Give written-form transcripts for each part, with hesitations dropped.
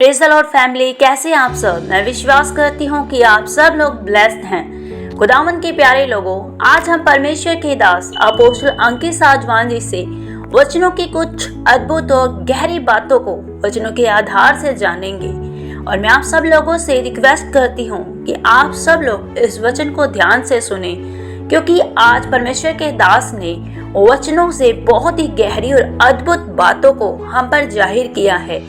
Praise the Lord family, कैसे हैं आप सब। मैं विश्वास करती हूँ कि आप सब लोग ब्लेस्ड हैं। खुदावन के प्यारे लोगों, आज हम परमेश्वर के दास अपोस्टल अंकित साजवान जी से वचनों की कुछ अद्भुत और गहरी बातों को वचनों के आधार से जानेंगे। और मैं आप सब लोगों से रिक्वेस्ट करती हूँ कि आप सब लोग इस वचन को ध्यान से सुने, क्योंकि आज परमेश्वर के दास ने वचनों से बहुत ही गहरी और अद्भुत बातों को हम पर जाहिर किया है।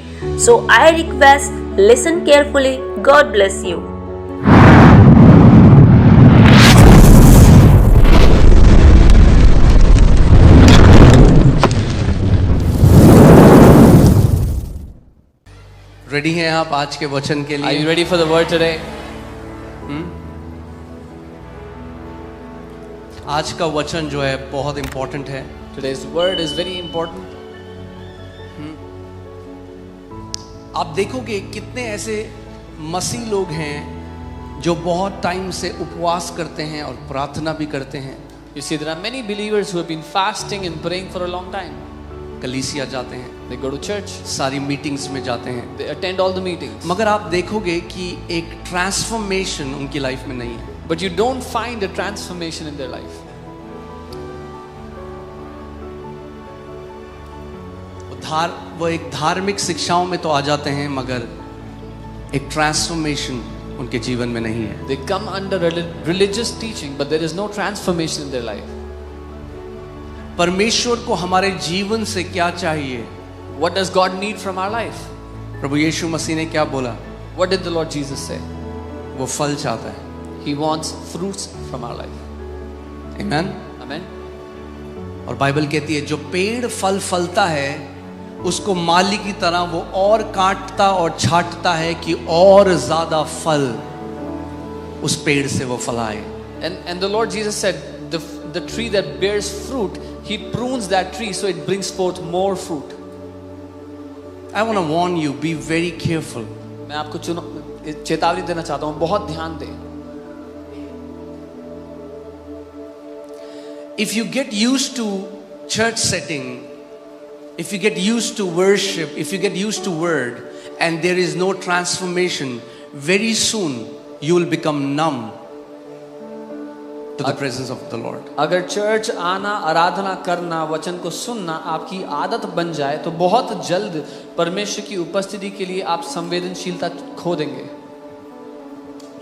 So I request, listen carefully. God bless you. Ready हैं आप आज के वचन के Are लिए? you ready for the word today? आज का वचन जो है बहुत इंपॉर्टेंट है। Today's word is very important. आप देखोगे कितने ऐसे मसीह लोग हैं जो बहुत टाइम से उपवास करते हैं और प्रार्थना भी करते हैं। You see, there are many believers who have been fasting and praying for a long time. कलीसिया जाते हैं, They go to church, सारी मीटिंग्स में जाते हैं, they attend all the meetings. मगर आप देखोगे कि एक ट्रांसफॉर्मेशन उनकी लाइफ में नहीं है। But you don't find a transformation in their life. वो एक धार्मिक शिक्षाओं में तो आ जाते हैं, मगर एक ट्रांसफॉर्मेशन उनके जीवन में नहीं है। They come under religious teaching, but there is no transformation in their life. परमेश्वर को हमारे जीवन से क्या चाहिए? What does God need from our life? प्रभु यीशु मसीह ने क्या बोला? What did the Lord Jesus say? वो फल चाहता है। He wants fruits from our life. आमीन। Amen. और बाइबल कहती है जो पेड़ फल फलता है उसको माली की तरह वो और काटता और छांटता है कि और ज्यादा फल उस पेड़ से वो फलाए। And the Lord Jesus said, the tree that bears fruit, He prunes that tree so it brings forth more fruit. I want to warn you, be very careful. मैं आपको चेतावनी देना चाहता हूँ, बहुत ध्यान दें। If you get used to church setting, if you get used to worship, if you get used to word and there is no transformation, very soon you will become numb to the presence of the Lord. अगर church आना, आराधना करना, वचन को सुनना आपकी आदत बन जाए तो बहुत जल्द परमेश्वर की उपस्थिति के लिए आप संवेदनशीलता खो देंगे।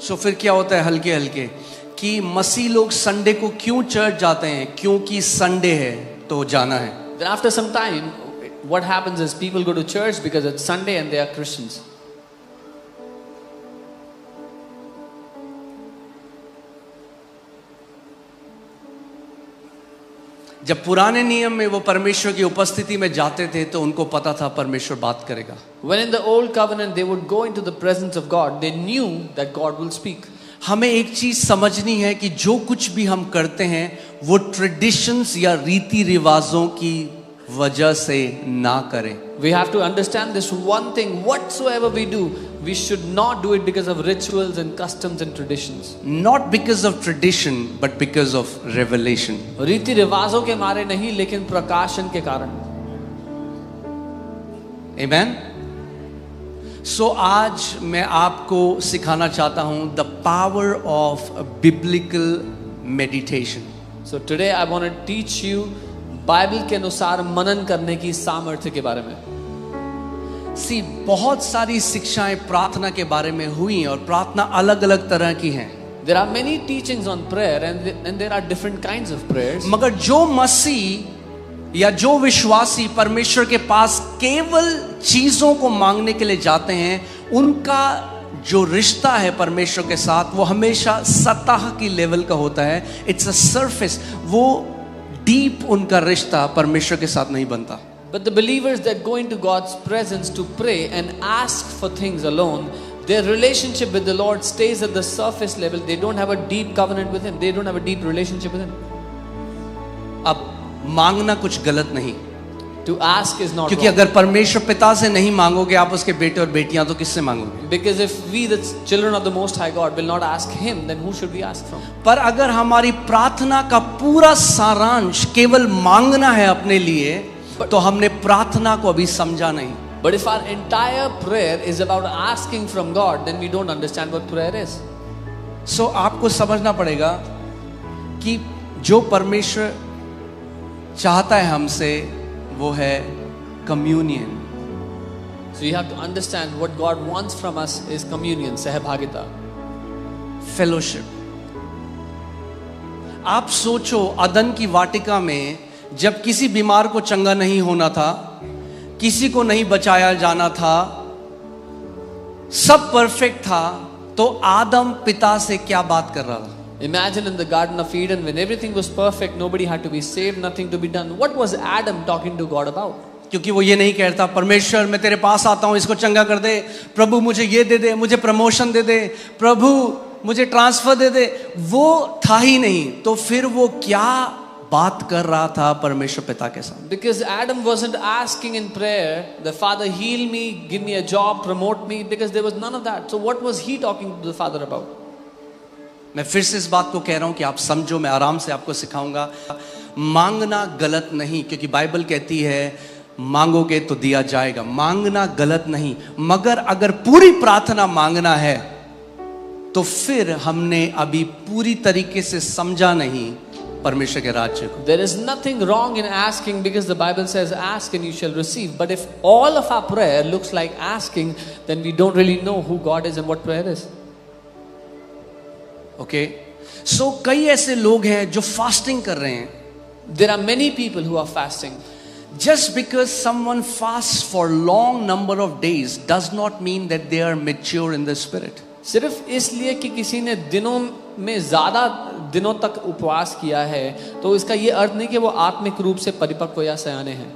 So फिर क्या होता है हल्के हल्के कि मसीह लोग संडे को क्यों चर्च जाते हैं? क्योंकि संडे है तो जाना है। Then after some time, what happens is people go to church because it's Sunday and they are Christians. जब पुराने नियम में वो परमेश्वर की उपस्थिति में जाते थे तो उनको पता था परमेश्वर बात करेगा। When in the old covenant they would go into the presence of God, they knew that God will speak. हमें एक चीज समझनी है कि जो कुछ भी हम करते हैं वो ट्रेडिशंस या रीति रिवाजों की वजह से ना करें। We have to understand this one thing: whatsoever we do, we should not do it because of rituals and customs and traditions. Not because of tradition, but because of revelation. रीति रिवाजों के मारे नहीं, लेकिन प्रकाशन के कारण। Amen. So आज मैं आपको सिखाना चाहता हूँ the power of biblical meditation. So today I want to teach you Bible के अनुसार मनन करने की सामर्थ्य के बारे में। See, बहुत सारी शिक्षाएं प्रार्थना के बारे में हुई और प्रार्थना अलग अलग तरह की हैं। There are many teachings on prayer and there are different kinds of prayers. मगर जो मसीह या जो विश्वासी परमेश्वर के पास केवल चीजों को मांगने के लिए जाते हैं, उनका जो रिश्ता है परमेश्वर के साथ वो हमेशा सतह की लेवल का होता है। इट्स अ सरफेस, वो डीप उनका रिश्ता परमेश्वर के साथ नहीं बनता। But the believers that go into God's presence to pray and ask for things alone, their relationship with the Lord stays at the surface level. They don't have a deep covenant with Him. They don't have a deep relationship with Him. अब मांगना कुछ गलत नहीं, To ask is not क्योंकि wrong. अगर परमेश्वर पिता से नहीं मांगोगे आप उसके बेटे और बेटियां तो किससे मांगोगे? Because if we, the children of the Most High God, will not ask Him, then who should we ask from? पर अगर हमारी प्रार्थना का पूरा सारांश केवल मांगना है अपने लिए, तो हमने प्रार्थना को अभी समझा नहीं। But if our entire prayer is about asking from God, then we don't understand what prayer is. सो आपको समझना पड़ेगा कि जो परमेश्वर चाहता है हमसे वो है communion. So you have to understand what God wants from us is communion, सहभागिता. फेलोशिप. आप सोचो अदन की वाटिका में जब किसी बीमार को चंगा नहीं होना था, किसी को नहीं बचाया जाना था, सब परफेक्ट था, तो आदम पिता से क्या बात कर रहा था? Imagine in the Garden of Eden when everything was perfect, nobody had to be saved, nothing to be done. What was Adam talking to God about? क्योंकि वो ये नहीं कहता परमेश्वर मैं तेरे पास आता हूं, इसको चंगा कर दे, प्रभु मुझे ये दे दे, मुझे प्रमोशन दे दे, प्रभु मुझे ट्रांसफर दे दे. वो था ही नहीं. तो फिर वो क्या बात कर रहा था परमेश्वर पिता के साथ? Because Adam wasn't asking in prayer, the Father heal me, give me a job, promote me, because there was none of that. So what was he talking to the Father about? मैं फिर से इस बात को कह रहा हूं कि आप समझो, मैं आराम से आपको सिखाऊंगा. मांगना गलत नहीं, क्योंकि बाइबल कहती है मांगोगे तो दिया जाएगा. मांगना गलत नहीं, मगर अगर पूरी प्रार्थना मांगना है तो फिर हमने अभी पूरी तरीके से समझा नहीं परमेश्वर के राज्य को. There is nothing wrong in asking, because the Bible says ask and you shall receive. But if all of our prayer looks like asking, then we don't really know who God is and what prayer is. Okay. So कई ऐसे लोग हैं जो fasting कर रहे हैं. There are many people who are fasting. Just because someone fasts for long number of days does not mean that they are mature in the spirit. सिर्फ इसलिए कि किसी ने दिनों में ज्यादा दिनों तक उपवास किया है तो इसका ये अर्थ नहीं कि वो आत्मिक रूप से परिपक्व या सयाने हैं.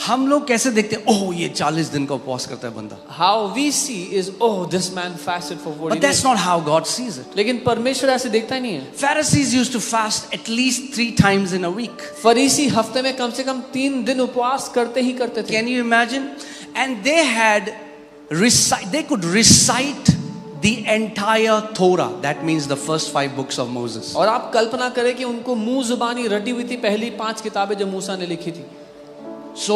हम लोग कैसे देखते हैं, ओह ये 40 दिन का उपवास करता है बंदा. How we see is, oh, this man fasted for 40 But that's days. not how God sees it. लेकिन परमेश्वर ऐसे देखता ही नहीं है. Pharisees used to fast at least 3 times in a week. फरीसी हफ्ते में कम से कम 3 दिन उपवास करते ही करते थे. Can you imagine? And they could recite the entire Torah. That means the first 5 books of Moses. और आप कल्पना करें कि उनको मुंह जुबानी रटी हुई थी पहली 5 किताबें जो मूसा ने लिखी थी. So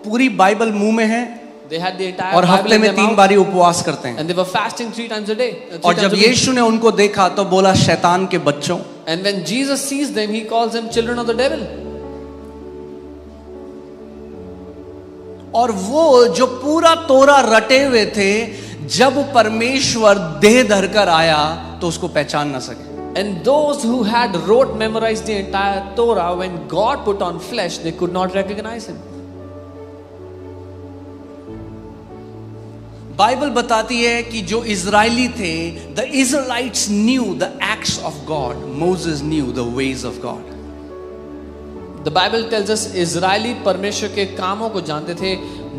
पूरी बाइबल मुंह में है They had the entire और Bible हफ्ते in में their 3 mouth, बारी उपवास करते हैं. and they were fasting 3 times a day. और जब यीशु ने उनको देखा तो बोला शैतान के बच्चों. And when Jesus sees them, he calls them children of the devil. और वो जो पूरा तोरा रटे हुए थे, जब परमेश्वर देह धरकर आया तो उसको पहचान ना सके. And those who had memorized the entire Torah, when God put on flesh, they could not recognize him. Bible बताती है कि जो इजरायली थे, the Israelites knew the acts of God, Moses knew the ways of God. The Bible tells us इजरायली परमेश्वर के कामों को जानते थे,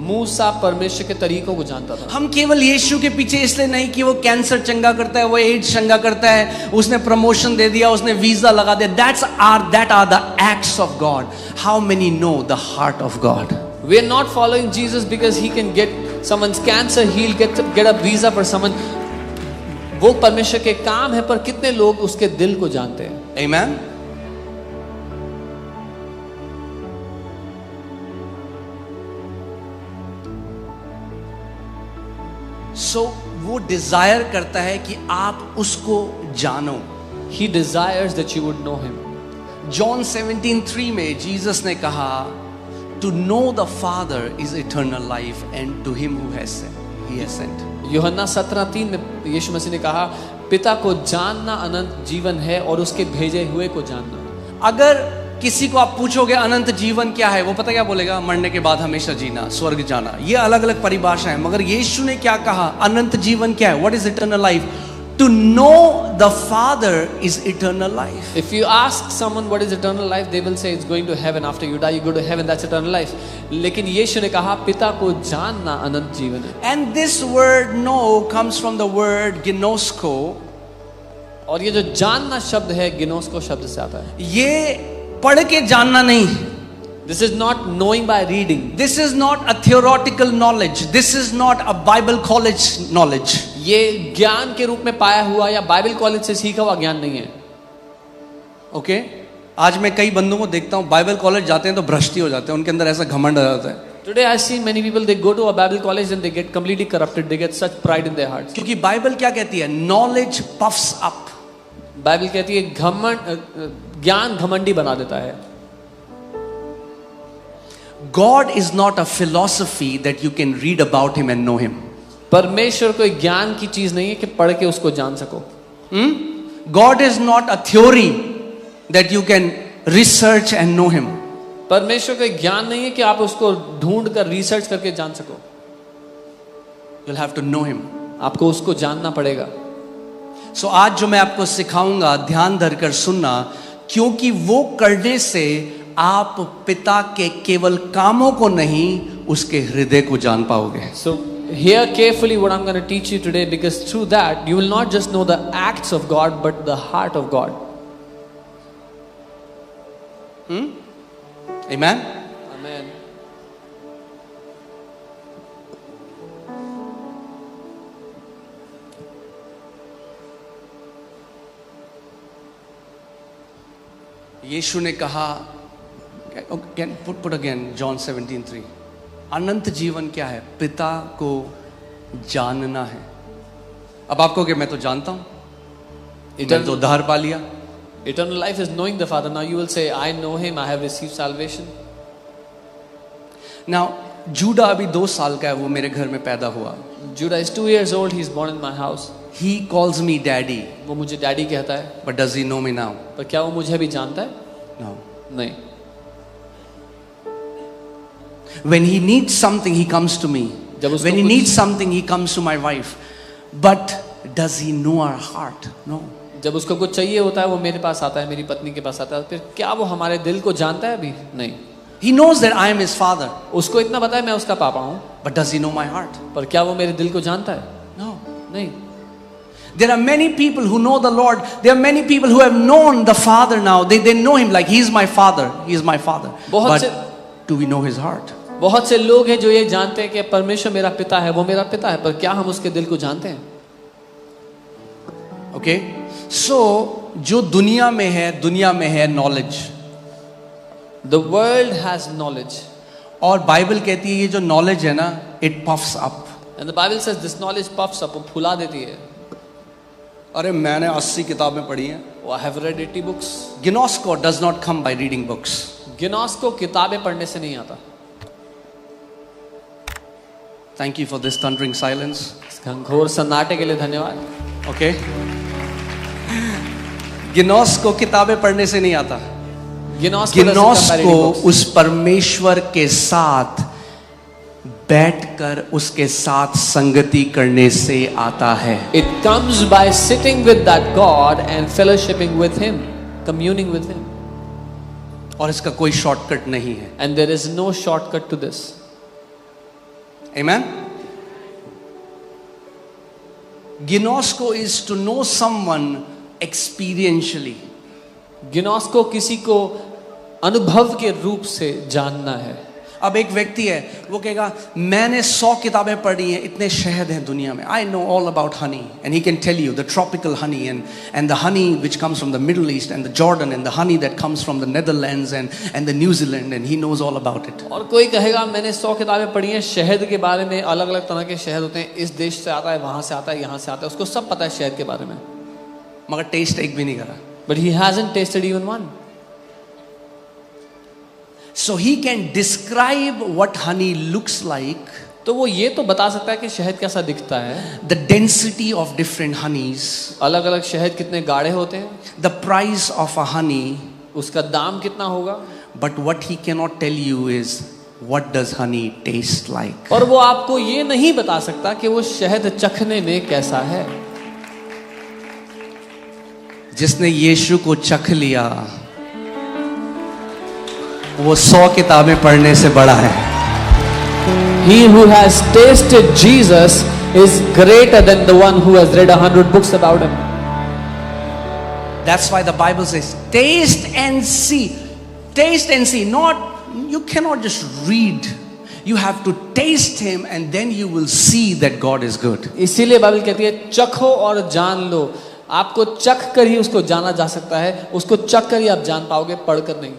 मूसा परमेश्वर के तरीकों को जानता था. हम केवल यीशु के पीछे इसलिए नहीं कि वो कैंसर चंगा करता है, वो एड्स चंगा करता है, उसने प्रमोशन दे दिया, उसने वीजा लगा दिया. that are the acts of God. How many know the heart of God? We are not following Jesus because he can get someone's cancer healed, get a visa for someone. वो परमेश्वर के काम है, पर कितने लोग उसके दिल को जानते हैं? Amen. So वो डिजायर करता है कि आप उसको जानो. He desires that you would know him. John 17:3 में जीसस ने कहा, to know the Father is eternal life and to him who has sent, he has sent. यूहन्ना 17:3 में यीशु मसीह ने कहा, पिता को जानना अनंत जीवन है और उसके भेजे हुए को जानना. अगर किसी को आप पूछोगे अनंत जीवन क्या है, वो पता क्या बोलेगा? मरने के बाद हमेशा जीना, स्वर्ग जाना. ये अलग अलग परिभाषा है, मगर यीशु ने क्या कहा? अनंत जीवन क्या है? What is eternal life? To know the Father is eternal life. If you ask someone what is eternal life, they will say it's going to heaven. After you die, you go to heaven. That's eternal life. लेकिन यीशु ने कहा पिता को जानना अनंत जीवन है. And this word know comes from the word ginosko. और ये जो जानना शब्द है गिनोस्को शब्द से आता है. ये पढ़ के जानना नहीं. This is not knowing by reading. This is not a theoretical knowledge. This is not a Bible college knowledge. ये ज्ञान के रूप में पाया हुआ या बाइबल कॉलेज से सीखा हुआ ज्ञान नहीं है. ओके आज मैं कई बंदों को देखता हूँ बाइबल कॉलेज जाते हैं तो भ्रष्टी हो जाते हैं, उनके अंदर ऐसा घमंड आ जाता है. Today I see many people, they go to a Bible college and they get completely corrupted. They get such pride in their hearts. क्योंकि बाइबल क्या कहती है? Knowledge puffs up. बाइबल कहती है ज्ञान घमंडी बना देता है. God is not a philosophy that you can read about him and know him. परमेश्वर कोई ज्ञान की चीज नहीं है कि पढ़ के उसको जान सको. God is not a theory that you can research and know him. परमेश्वर कोई ज्ञान नहीं है कि आप उसको ढूंढ कर रिसर्च करके जान सको. You'll have to know him. आपको उसको जानना पड़ेगा. So आज जो मैं आपको सिखाऊंगा, ध्यान धरकर सुनना, क्योंकि वो करने से आप पिता के केवल कामों को नहीं, उसके हृदय को जान पाओगे. So hear carefully what I'm going to teach you today, because through that you will not just know the acts of God but the heart of God. Amen. Amen. यीशु ने कहा, put again John 17:3. अनंत जीवन क्या है? पिता को जानना है. अब आपको क्या, मैं तो जानता हूं, मैंने तो उद्धार पा लिया. Eternal life is knowing the Father. Now you will say, I know him, I have received salvation. Now Judah अभी 2 साल का है, वो मेरे घर में पैदा हुआ. Judah is 2 years old, he is born in my house. He calls me daddy. वो मुझे डैडी कहता है. But does he know me now? पर क्या वो मुझे भी जानता है? No. नहीं. When he needs something, he comes to me. When he needs something, he comes to my wife. But does he know our heart? No. जब उसको कुछ चाहिए होता है वो मेरे पास आता है, मेरी पत्नी के पास आता है. फिर क्या वो हमारे दिल को जानता है? अभी नहीं. He knows that I am his father. उसको इतना पता है मैं उसका पापा हूँ. But does he know my heart? पर क्या वो मेरे दिल को जानता है? No. नहीं. There are many people who know the Lord. There are many people who have known the Father now. They know him like he is my father. He is my father. But do we know his heart? बहुत से लोग हैं जो ये जानते हैं कि परमेश्वर मेरा पिता है, वो मेरा पिता है, पर क्या हम उसके दिल को जानते हैं? Okay? So जो दुनिया में है knowledge. The world has knowledge. और बाइबल कहती है ये जो knowledge है ना, it puffs up. And the Bible says this knowledge puffs up, वो फुला देती है. अरे मैंने 80 किताबें पढ़ी हैं. Oh, I have read 80 books. Ginosko does not come by reading books. गिनोस्को किताबें पढ़ने से नहीं आता. Thank you for this thundering silence. घोर सन्नाटे के लिए धन्यवाद. Okay? गिनोस्को किताबें पढ़ने से नहीं आता. गिनोस्को उस परमेश्वर के साथ बैठकर उसके साथ संगति करने से आता है. It comes by sitting with that God and fellowshipping with him, communing with him. और इसका कोई शॉर्टकट नहीं है. And there is no shortcut to this. Amen. Ginosko is to know someone experientially. गिनोस्को किसी को अनुभव के रूप से जानना है. अब एक व्यक्ति है, वो कहेगा मैंने 100 किताबें पढ़ी हैं, इतने शहद हैं दुनिया में. I know all about honey, and he can tell you the tropical honey and the honey which comes from the Middle East and the Jordan and the honey that comes from the Netherlands and the New Zealand, and he knows all about it. और कोई कहेगा मैंने 100 किताबें पढ़ी हैं शहद के बारे में, अलग अलग तरह के शहद होते हैं, इस देश से आता है, वहां से आता है, यहाँ से आता है, उसको सब पता है शहद के बारे में, मगर टेस्ट एक भी नहीं करा. But he hasn't tasted even one. So he can describe what honey looks like. तो वो ये तो बता सकता है कि शहद कैसा दिखता है. The density of different honeys. अलग अलग शहद कितने गाढ़े होते हैं. The price of a honey. उसका दाम कितना होगा. But what he cannot tell you is what does honey taste like. और वो आपको ये नहीं बता सकता कि वो शहद चखने में कैसा है. जिसने यीशु को चख लिया वो 100 किताबें पढ़ने से बड़ा है. He who has tasted Jesus is greater than the one who has read 100 books about him. That's why the Bible says, taste and see. Taste and see. Not, you cannot just read. You have to taste him and then you will see that God is good. इसीलिए Bible कहती है चखो और जान लो. आपको चख कर ही उसको जाना जा सकता है. उसको चख कर ही आप जान पाओगे, पढ़कर नहीं.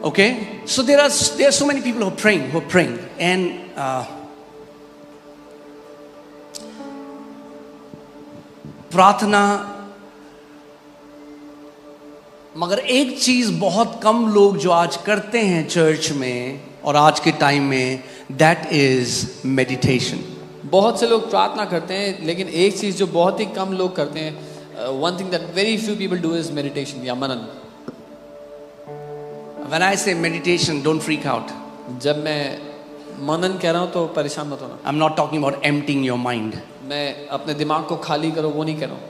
Okay, so there are so many people who are praying, and प्रार्थना, मगर एक चीज बहुत कम लोग जो आज करते हैं चर्च में और आज के टाइम में, दैट इज मेडिटेशन. बहुत से लोग प्रार्थना करते हैं, लेकिन एक चीज जो बहुत ही कम लोग करते हैं, one thing that very few people do is meditation या मनन. When I say meditation, don't freak out. जब मैं मनन कह रहा हूं तो परेशान मत होना. I'm not talking about emptying your mind. मैं अपने दिमाग को खाली करो वो नहीं कह रहा हूं.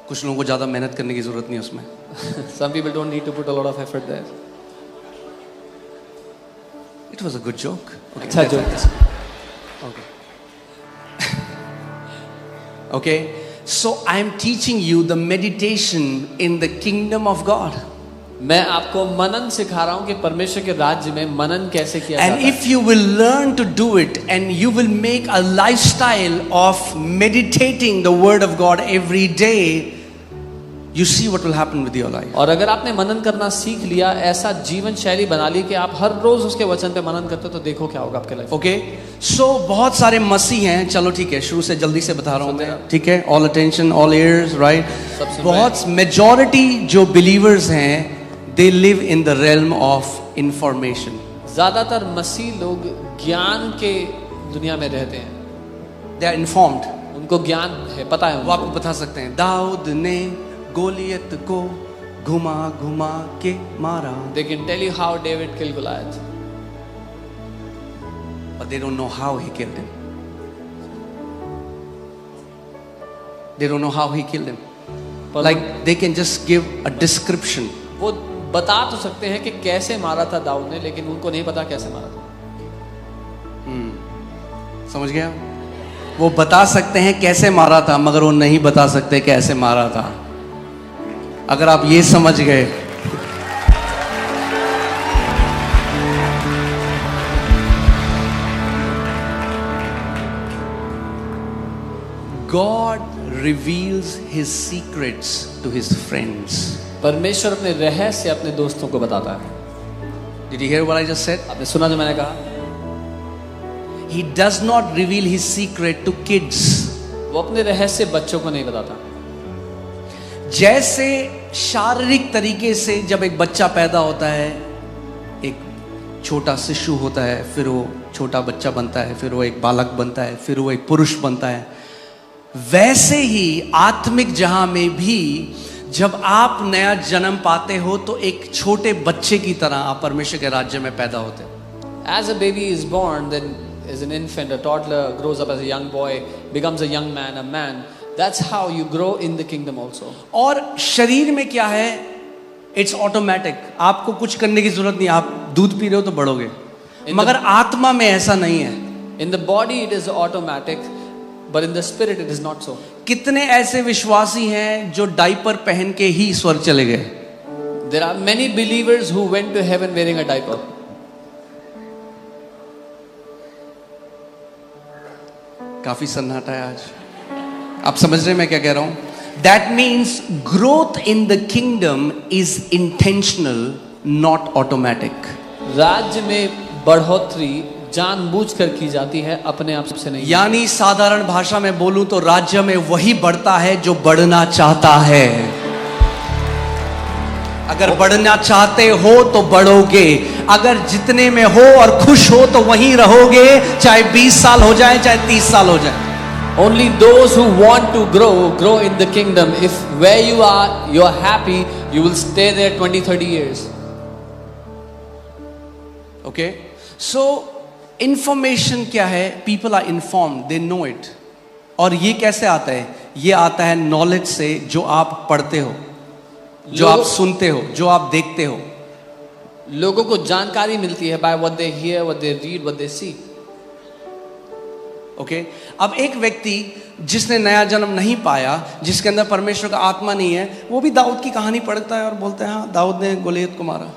कुछ लोगों को ज्यादा मेहनत करने की जरूरत नहीं है उसमें. Some people don't need to put a lot of effort there. It was a good joke. Okay, अच्छा joke. Okay. Okay, so I am teaching you the meditation in the kingdom of God. मैं आपको मनन सिखा रहा हूं कि परमेश्वर के राज्य में मनन कैसे किया जाता And है. if you will learn to do it and you will make a lifestyle of meditating the word of God every day, you see what will happen with your life. और अगर आपने मनन करना सीख लिया, ऐसा जीवन शैली बना ली कि आप हर रोज उसके वचन पे मनन करते हो, तो देखो क्या होगा आपके लाइफ. Okay, so बहुत सारे मसीह हैं. चलो ठीक है, शुरू से जल्दी से बता रहा हूँ मैं. ठीक है, all attention, all ears, right? बहुत majority जो believers हैं, they live in the realm of information. ज्यादातर मसीह लोग ज्ञान के दुनिया में रहते हैं. They are informed. उनको ज्ञान है, पता है वो उनको. आपको बता सकते हैं, दाऊद ने गोलियत को घुमा घुमा के मारा. They can tell you how David killed Goliath. But they don't know how he killed him. They don't know how he killed him. पर Like they can just give a description. वो बता तो सकते हैं कि कैसे मारा था दाऊद ने, लेकिन उनको नहीं पता कैसे मारा था. समझ गया? वो बता सकते हैं कैसे मारा था, मगर वो नहीं बता सकते कैसे मारा था. अगर आप ये समझ गए, God reveals his secrets to his friends. परमेश्वर अपने रहस्य अपने दोस्तों को बताता है. Did you hear what I just said? आपने सुना जो मैंने कहा? He does not reveal his secret to kids. वो अपने रहस्य बच्चों को नहीं बताता. जैसे शारीरिक तरीके से जब एक बच्चा पैदा होता है, एक छोटा शिशु होता है, फिर वो छोटा बच्चा बनता है, फिर वो एक बालक बनता है, फिर वो एक पुरुष बनता है, वैसे ही आत्मिक जहां में भी जब आप नया जन्म पाते हो तो एक छोटे बच्चे की तरह आप परमेश्वर के राज्य में पैदा होते हो. As a baby is born, then as an infant, a toddler grows up as a young boy, becomes a young man, a man. That's how you grow in the kingdom also. और शरीर में क्या है? It's automatic. आपको कुछ करने की जरूरत नहीं. आप दूध पी रहे हो तो बढ़ोगे, मगर आत्मा में ऐसा नहीं है. In the body it is automatic, but in the spirit it is not so. कितने ऐसे विश्वासी हैं जो डायपर पहन के ही स्वर्ग चले गए? There are many believers who went to heaven wearing a diaper. काफी सन्नाटा है आज. आप समझ रहे हैं मैं क्या कह रहा हूं? That means growth in the kingdom is intentional, not automatic. राज्य में बढ़ोतरी जानबूझकर की जाती है, अपने आप से नहीं. यानी साधारण भाषा में बोलूं तो राज्य में वही बढ़ता है जो बढ़ना चाहता है. अगर बढ़ना चाहते हो तो बढ़ोगे. अगर जितने में हो और खुश हो तो वहीं रहोगे, चाहे 20 साल हो जाए, चाहे 30 साल हो जाए. Only those who want to grow in the kingdom. If where you are happy, you will stay there 20-30 years. Okay, so information क्या है? People are informed, they know it. और ये कैसे आता है? ये आता है नॉलेज से, जो आप पढ़ते हो, जो आप सुनते हो, जो आप देखते हो. लोगों को जानकारी मिलती है by what they hear, what they read, what they see. Okay, अब एक व्यक्ति जिसने नया जन्म नहीं पाया, जिसके अंदर परमेश्वर का आत्मा नहीं है, वो भी दाऊद की कहानी पढ़ता है और बोलता है हाँ दाऊद ने गोलियत को मारा.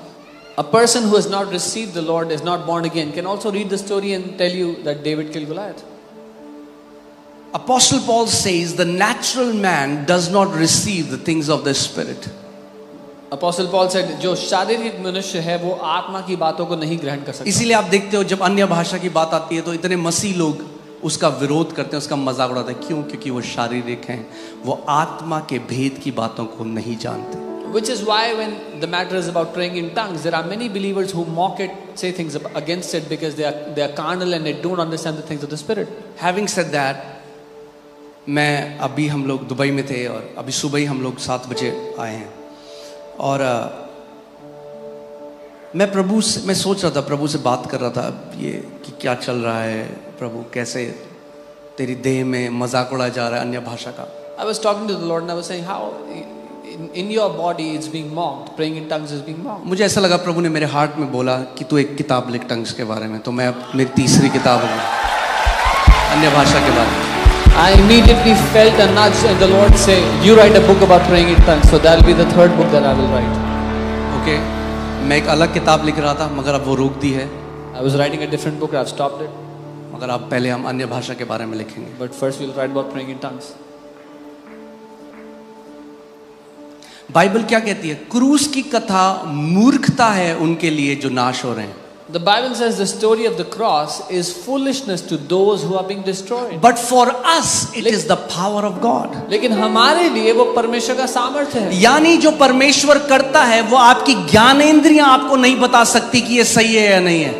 A person who has not received the Lord, is not born again, can also read the story and tell you that David killed Goliath. Apostle Paul says the natural man does not receive the things of the spirit. Apostle Paul said, जो शारीरिक मनुष्य है वो आत्मा की बातों को नहीं ग्रहण कर सकता. इसीलिए आप देखते हो जब अन्य भाषा की बात आती है तो इतने मसीह लोग उसका विरोध करते हैं, उसका मजाक उड़ाते हैं. क्यों? क्योंकि वो शारीरिक हैं, वो आत्मा के भेद की बातों को नहीं जानते. Which is why when the matter is about praying in tongues, there are many believers who mock it, say things against it because they are carnal and they don't understand the things of the Spirit. Having said that, मैं अभी हम लोग Dubai में थे और अभी सुबह ही हम लोग 7 बजे आए हैं और मैं सोच रहा था, प्रभु से बात कर रहा था ये कि क्या चल रहा है प्रभु, कैसे तेरी देह में मजाक उड़ाया जा रहा है अन्य भाषा का. I was talking to the Lord and I was saying how in your body it's being mocked, praying in tongues is being mocked. मुझे ऐसा लगा प्रभु ने मेरे हार्ट में बोला कि तू एक किताब लिख टंग्स के बारे में. तो मैं मेरी तीसरी किताब होगी अन्य भाषा के बारे में. I immediately felt a nudge and the Lord say, you write a book about praying in tongues. So that will be the third book that I will write. Okay, मैं एक अलग किताब लिख रहा था मगर अब वो रोक दी है. I was writing a different book, I've stopped it. मगर अब पहले हम अन्य भाषा के बारे में लिखेंगे. But first we'll write about praying in tongues. Bible क्या कहती है? क्रूस की कथा मूर्खता है उनके लिए जो नाश हो रहे हैं. The Bible says the story of the cross is foolishness to those who are being destroyed. But for us it is the power of God. लेकिन हमारे लिए वो परमेश्वर का सामर्थ्य है. यानी जो परमेश्वर करता है वो आपकी ज्ञानेंद्रियां आपको नहीं बता सकती कि ये सही है या नहीं है.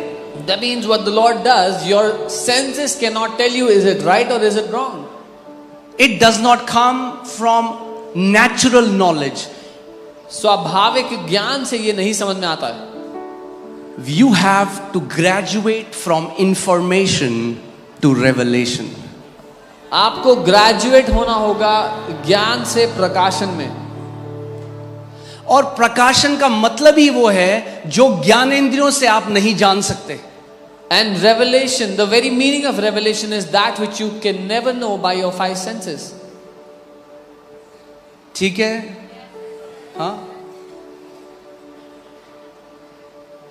That means what the Lord does, your senses cannot tell you is it right or is it wrong. It does not come from natural knowledge. स्वाभाविक ज्ञान से ये नहीं समझ में आता है. You have to graduate from information to revelation. आपको ग्रेजुएट होना होगा ज्ञान से प्रकाशन में. और प्रकाशन का मतलब ही वो है जो ज्ञानेंद्रियों से आप नहीं जान सकते. And revelation, the very meaning of revelation is that which you can never know by your 5 senses. ठीक है? हाँ,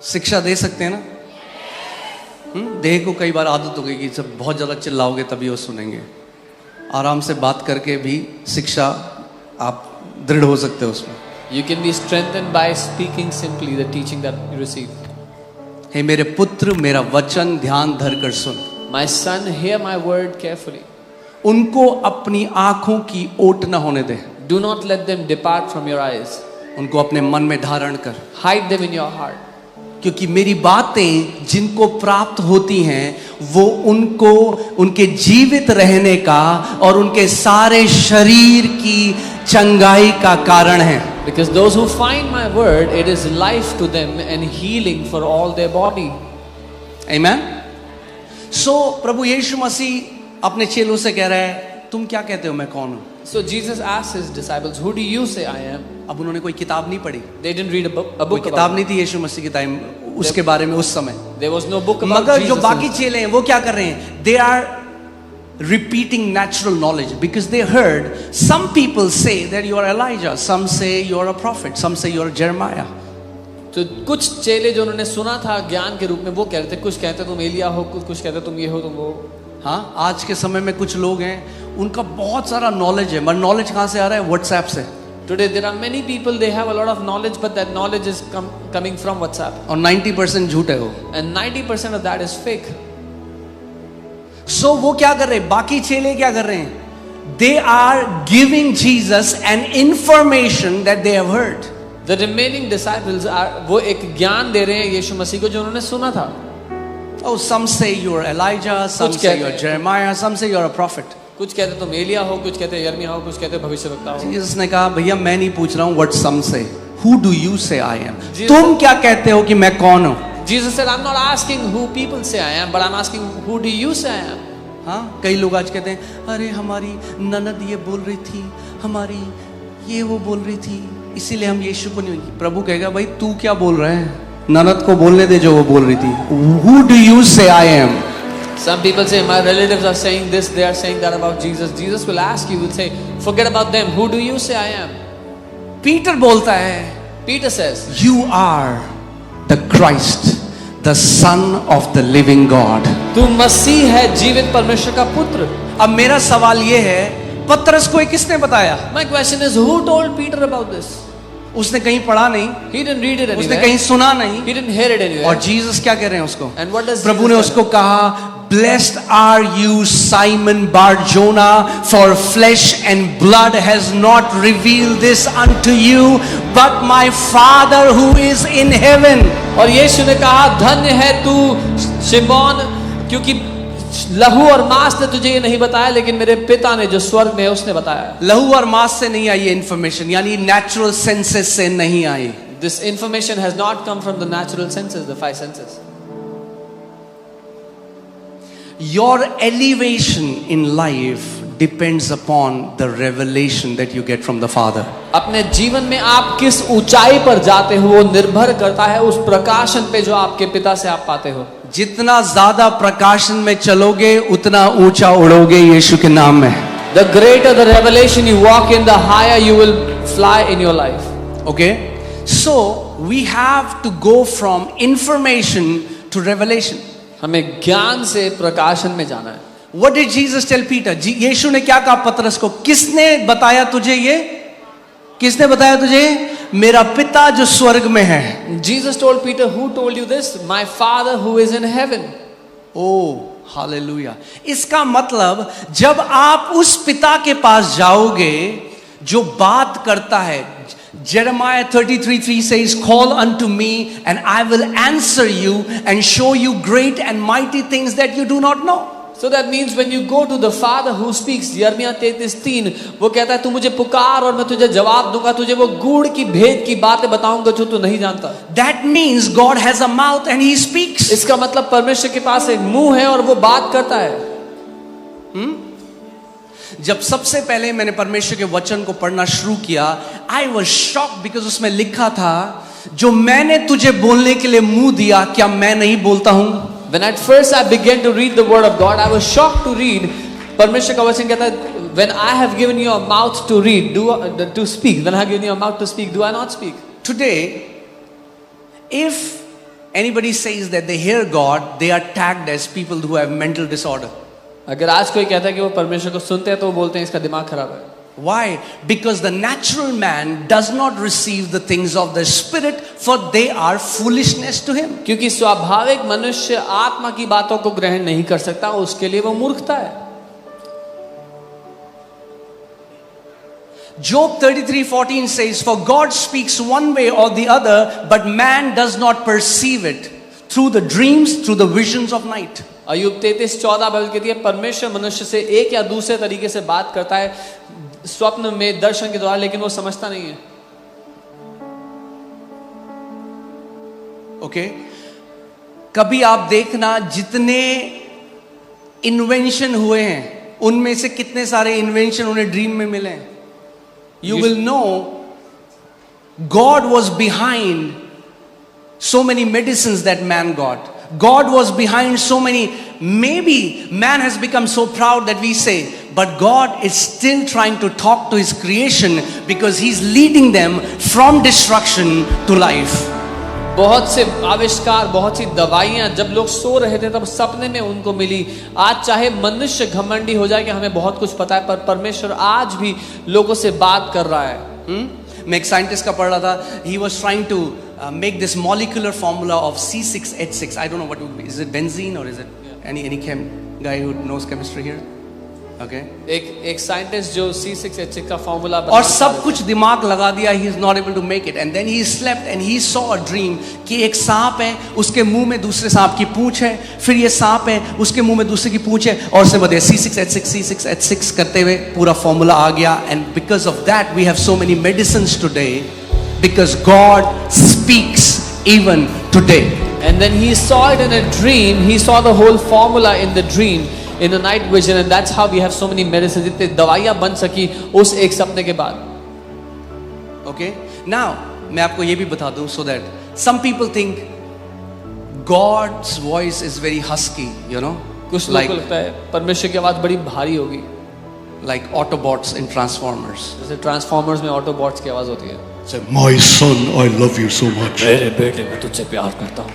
शिक्षा दे सकते हैं ना. देह को कई बार आदत हो गई कि सब बहुत ज्यादा चिल्लाओगे तभी वो सुनेंगे. आराम से बात करके भी शिक्षा आप दृढ़ हो सकते हो उसमें. You can be strengthened by speaking simply the teaching that you receive. हे मेरे पुत्र, मेरा वचन ध्यान धर कर सुन. My son, hear my word carefully. उनको अपनी आंखों की ओट न होने दे. Do not let them depart from your eyes. उनको अपने मन में धारण कर. Hide them in your heart. क्योंकि मेरी बातें जिनको प्राप्त होती हैं वो उनको उनके जीवित रहने का और उनके सारे शरीर की चंगाई का कारण है. Because those who find my word, it is life to them and healing for all their body. Amen. So प्रभु यीशु मसीह अपने चेलों से कह रहा है तुम क्या कहते हो मैं कौन हूं. So Jesus asked his disciples, who do you say I am? अब उन्होंने कोई किताब नहीं पढ़ी. They didn't read a कोई book किताब about नहीं थी यीशु मसीह के टाइम उसके बारे में उस समय. There was no book about मगर जो Jesus. बाकी चेले हैं वो क्या कर रहे हैं? They are repeating natural knowledge because they heard some people say that you are Elijah, some say you are a prophet, some say you are Jeremiah. तो कुछ चेले जो उन्होंने सुना था ज्ञान के रूप में वो कह रहे थे, कुछ कहते तुम एलिया हो, कुछ कहते तुम ये हो तुम वो. हाँ, आज के समय में कुछ लोग हैं उनका बहुत सारा नॉलेज है मगर नॉलेज कहाँ से आ रहा है? व्हाट्सएप से. Today there are many people, they have a lot of knowledge, but that knowledge is coming from WhatsApp. और 90% झूठ है वो. And 90% of that is fake. So वो क्या कर रहे हैं? बाकी चेले क्या कर रहे हैं? They are giving Jesus an information that they have heard. The remaining disciples are वो एक ज्ञान दे रहे हैं यीशु मसीह को जो उन्होंने सुना था. Oh, some say you are Elijah, some कुछ say you कहते are Jeremiah, some say you are a prophet. कुछ कहते तुम एलिया हो, कुछ कहते यिर्मयाह हो, कुछ कहते भविष्यवक्ता हो. Jesus ने कहा भैया मैं नहीं पूछ रहा हूँ what some say. Who do you say I am? Jesus- तुम क्या कहते हो कि मैं कौन हूँ? Jesus said, I'm not asking who people say I am, but I'm asking who do you say I am? हाँ, कई लोग आज कहते हैं अरे हमारी ननद ये बोल रही थी, हमारी ये वो बोल रही थी, इसीलिए हम यीशु को नहीं. प्रभु कहेगा भाई तू क्या बोल रहा है? ननद को बोलने दे जो वो बोल रही थी. Who do you say I am? Some people say my relatives are saying this, they are saying that about Jesus. Jesus will ask you, will say, forget about them. Who do you say I am? Peter बोलता है Peter says, You are the Christ, the Son of the living God. तू मसीह है जीवित परमेश्वर का पुत्र. अब मेरा सवाल ये है पतरस को ये किसने बताया? My question is, who told Peter about this? उसने कहीं पढ़ा नहीं, He didn't read it उसने anywhere. कहीं सुना नहीं। He didn't hear it anywhere. और जीसस क्या कह रहे हैं उसको? And what does Prabhu Jesus ने tell उसको him? कहा, Blessed are you, Simon Bar-Jonah, for flesh and blood has not revealed this unto you, but my Father who is in heaven. और यीशु ने कहा, धन्य है तू शिमोन, क्योंकि लहू और मांस ने तुझे ये नहीं बताया, लेकिन मेरे पिता ने जो स्वर्ग में है उसने बताया। लहू और मांस से नहीं आई ये इंफॉर्मेशन, यानी नेचुरल सेंसेस से नहीं आई। This information has not come from the natural senses, the five senses. Your elevation in life depends upon the revelation that you get from the Father. अपने जीवन में आप किस ऊंचाई पर जाते हो वो निर्भर करता है उस प्रकाशन पे जो आपके पिता से आप पाते हो। जितना ज्यादा प्रकाशन में चलोगे उतना ऊंचा उड़ोगे यीशु के नाम में। The greater the revelation you walk in, the higher you will fly in your life. Okay? So we have to go from information to revelation. हमें ज्ञान से प्रकाशन में जाना है। What did Jesus tell Peter? यीशु ने क्या कहा पतरस को? किसने बताया तुझे ये? किसने बताया तुझे? मेरा पिता जो स्वर्ग में है। Jesus told Peter, who told you this? My Father who is in heaven. Oh, hallelujah. इसका मतलब जब आप उस पिता के पास जाओगे जो बात करता है, Jeremiah 33:3 says, call unto me and I will answer you and show you great and mighty things that you do not know. So that means when you go to the Father who speaks, यिर्मयाह 33:3, वो कहता है तू मुझे पुकार और मैं तुझे जवाब दूंगा, तुझे वो गूढ़ की भेद की बातें बताऊंगा जो तू नहीं जानता। That means God has a mouth and he speaks. इसका मतलब परमेश्वर के पास एक मुंह है और वो बात करता है। जब सबसे पहले मैंने परमेश्वर के वचन को पढ़ना शुरू किया, आई वॉज शॉक्ड बिकॉज उसमें लिखा था, जो मैंने तुझे बोलने के लिए मुंह दिया क्या मैं नहीं बोलता हूं? When at first I began to read the word of God, I was shocked to read. परमेश्वर का वचन कहता है, when I have given you a mouth to read, to speak, when I have given you a mouth to speak, do I not speak? Today, if anybody says that they hear God, they are tagged as people who have mental disorder. अगर आज कोई कहता है कि वो परमेश्वर को सुनते हैं तो वो बोलते हैं इसका दिमाग खराब है। Why? Because the natural man does not receive the things of the spirit, for they are foolishness to him. क्योंकि स्वाभाविक मनुष्य आत्मा की बातों को ग्रहण नहीं कर सकता, उसके लिए वो मूर्खता है। Job 33:14 says, for God speaks one way or the other, but man does not perceive it, through the dreams, through the visions of night. Ayyub 33:14 Bible कहती है, परमेश्वर मनुष्य से एक या दूसरे तरीके से बात करता है, स्वप्न में, दर्शन के द्वारा, लेकिन वो समझता नहीं है। ओके, कभी आप देखना जितने इन्वेंशन हुए हैं उनमें से कितने सारे इन्वेंशन उन्हें ड्रीम में मिले हैं। You will know God was behind so many medicines that man got. God was behind so many. Maybe man has become so proud that we say, but God is still trying to talk to his creation because he's leading them from destruction to life. बहुत से आविष्कार, बहुत सी दवाइयां जब लोग सो रहे थे तब सपने में उनको मिली। आज चाहे मनुष्य घमंडी हो जाए कि हमें बहुत कुछ पता है, पर परमेश्वर आज भी लोगों से बात कर रहा है। मैं एक साइंटिस्ट का पढ़ रहा था, he was trying to make this molecular formula of C6H6. I don't know what would be. Is it benzene or is it any guy who knows chemistry here? Okay. एक साइंटिस्ट जो C6H6 का formula और सब कुछ दिमाग लगा दिया, he is not able to make it, and then he slept and he saw a dream कि एक सांप है, उसके मुंह में दूसरे सांप की पूंछ है, फिर ये सांप है, उसके मुंह में दूसरे की पूंछ है, और उसने बताया C6H6 करते हुए पूरा फॉर्मूला आ गया। And because of that we have so many medicines today, because God speaks even today. And then he saw it in a dream. He saw the whole formula in the dream, in a night vision, and that's how we have so many medicines. इतने दवाइयां बन सकी उस एक सपने के बाद। Okay. Now मैं आपको ये भी बता दूं, so that some people think God's voice is very husky, you know, कुछ लोगों को लगता है परमेश्वर की आवाज बड़ी भारी होगी, like Autobots in Transformers. जैसे ट्रांसफॉर्मर्स में ऑटोबॉट्स की आवाज होती है। Say, my son, I love you so much. मेरे बेटे मैं तुझसे प्यार करता हूँ।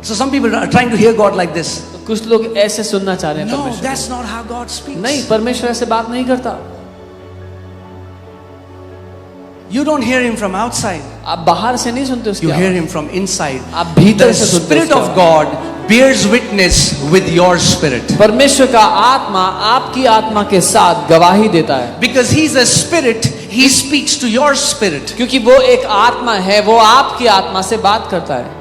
So some people are trying to hear God like this. तो कुछ लोग ऐसे सुनना चाह रहे हैं No, परमेश्वर that's not how God speaks. नहीं, परमेश्वर ऐसे बात नहीं करता। You don't hear him from outside. आप बाहर से नहीं सुनते उसकी You hear आवाज। him from inside. आप भीतर The से सुनते Spirit उसकी of आवाज। God bears witness with your spirit. परमेश्वर का आत्मा आपकी आत्मा के साथ गवाही देता है, Because he's a spirit, he speaks to your spirit. क्योंकि वो एक आत्मा है, वो आपकी आत्मा से बात करता है।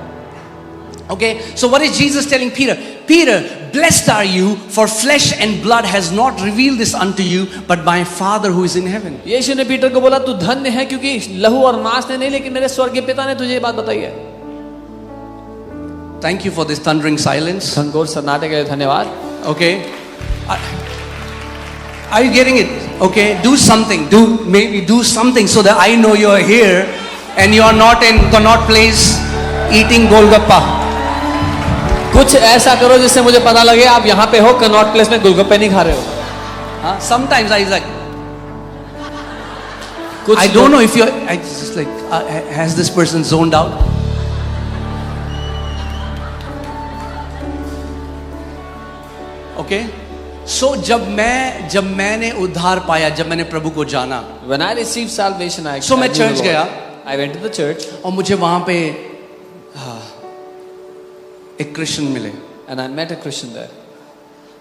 Okay, so what is Jesus telling Peter? Peter, blessed are you, for flesh and blood has not revealed this unto you, but my Father who is in heaven. यीशु ने पीटर को बोला, तू धन्य है क्योंकि लहू और मांस ने नहीं, लेकिन मेरे स्वर्गीय पिता ने तुझे ये बात बताई है। Thank you for this thundering silence. घनघोर सन्नाटे के लिए धन्यवाद। Okay, are you getting it? Okay, do something. Maybe do something so that I know you are here and you are not in Connaught Place eating Golgappa. कुछ ऐसा करो जिससे मुझे पता लगे आप यहाँ पे हो, कनॉट प्लेस में गोलगप्पे नहीं खा रहे हो। Sometimes I like. कुछ I don't know if you're. I just like. Has this person zoned out? Okay. So जब मैंने उद्धार पाया, जब मैंने प्रभु को जाना, When I received salvation, I So मैं knew the church Lord. गया। I went to the church और मुझे वहां पे एक क्रिश्चियन मिले। and I met a Christian there.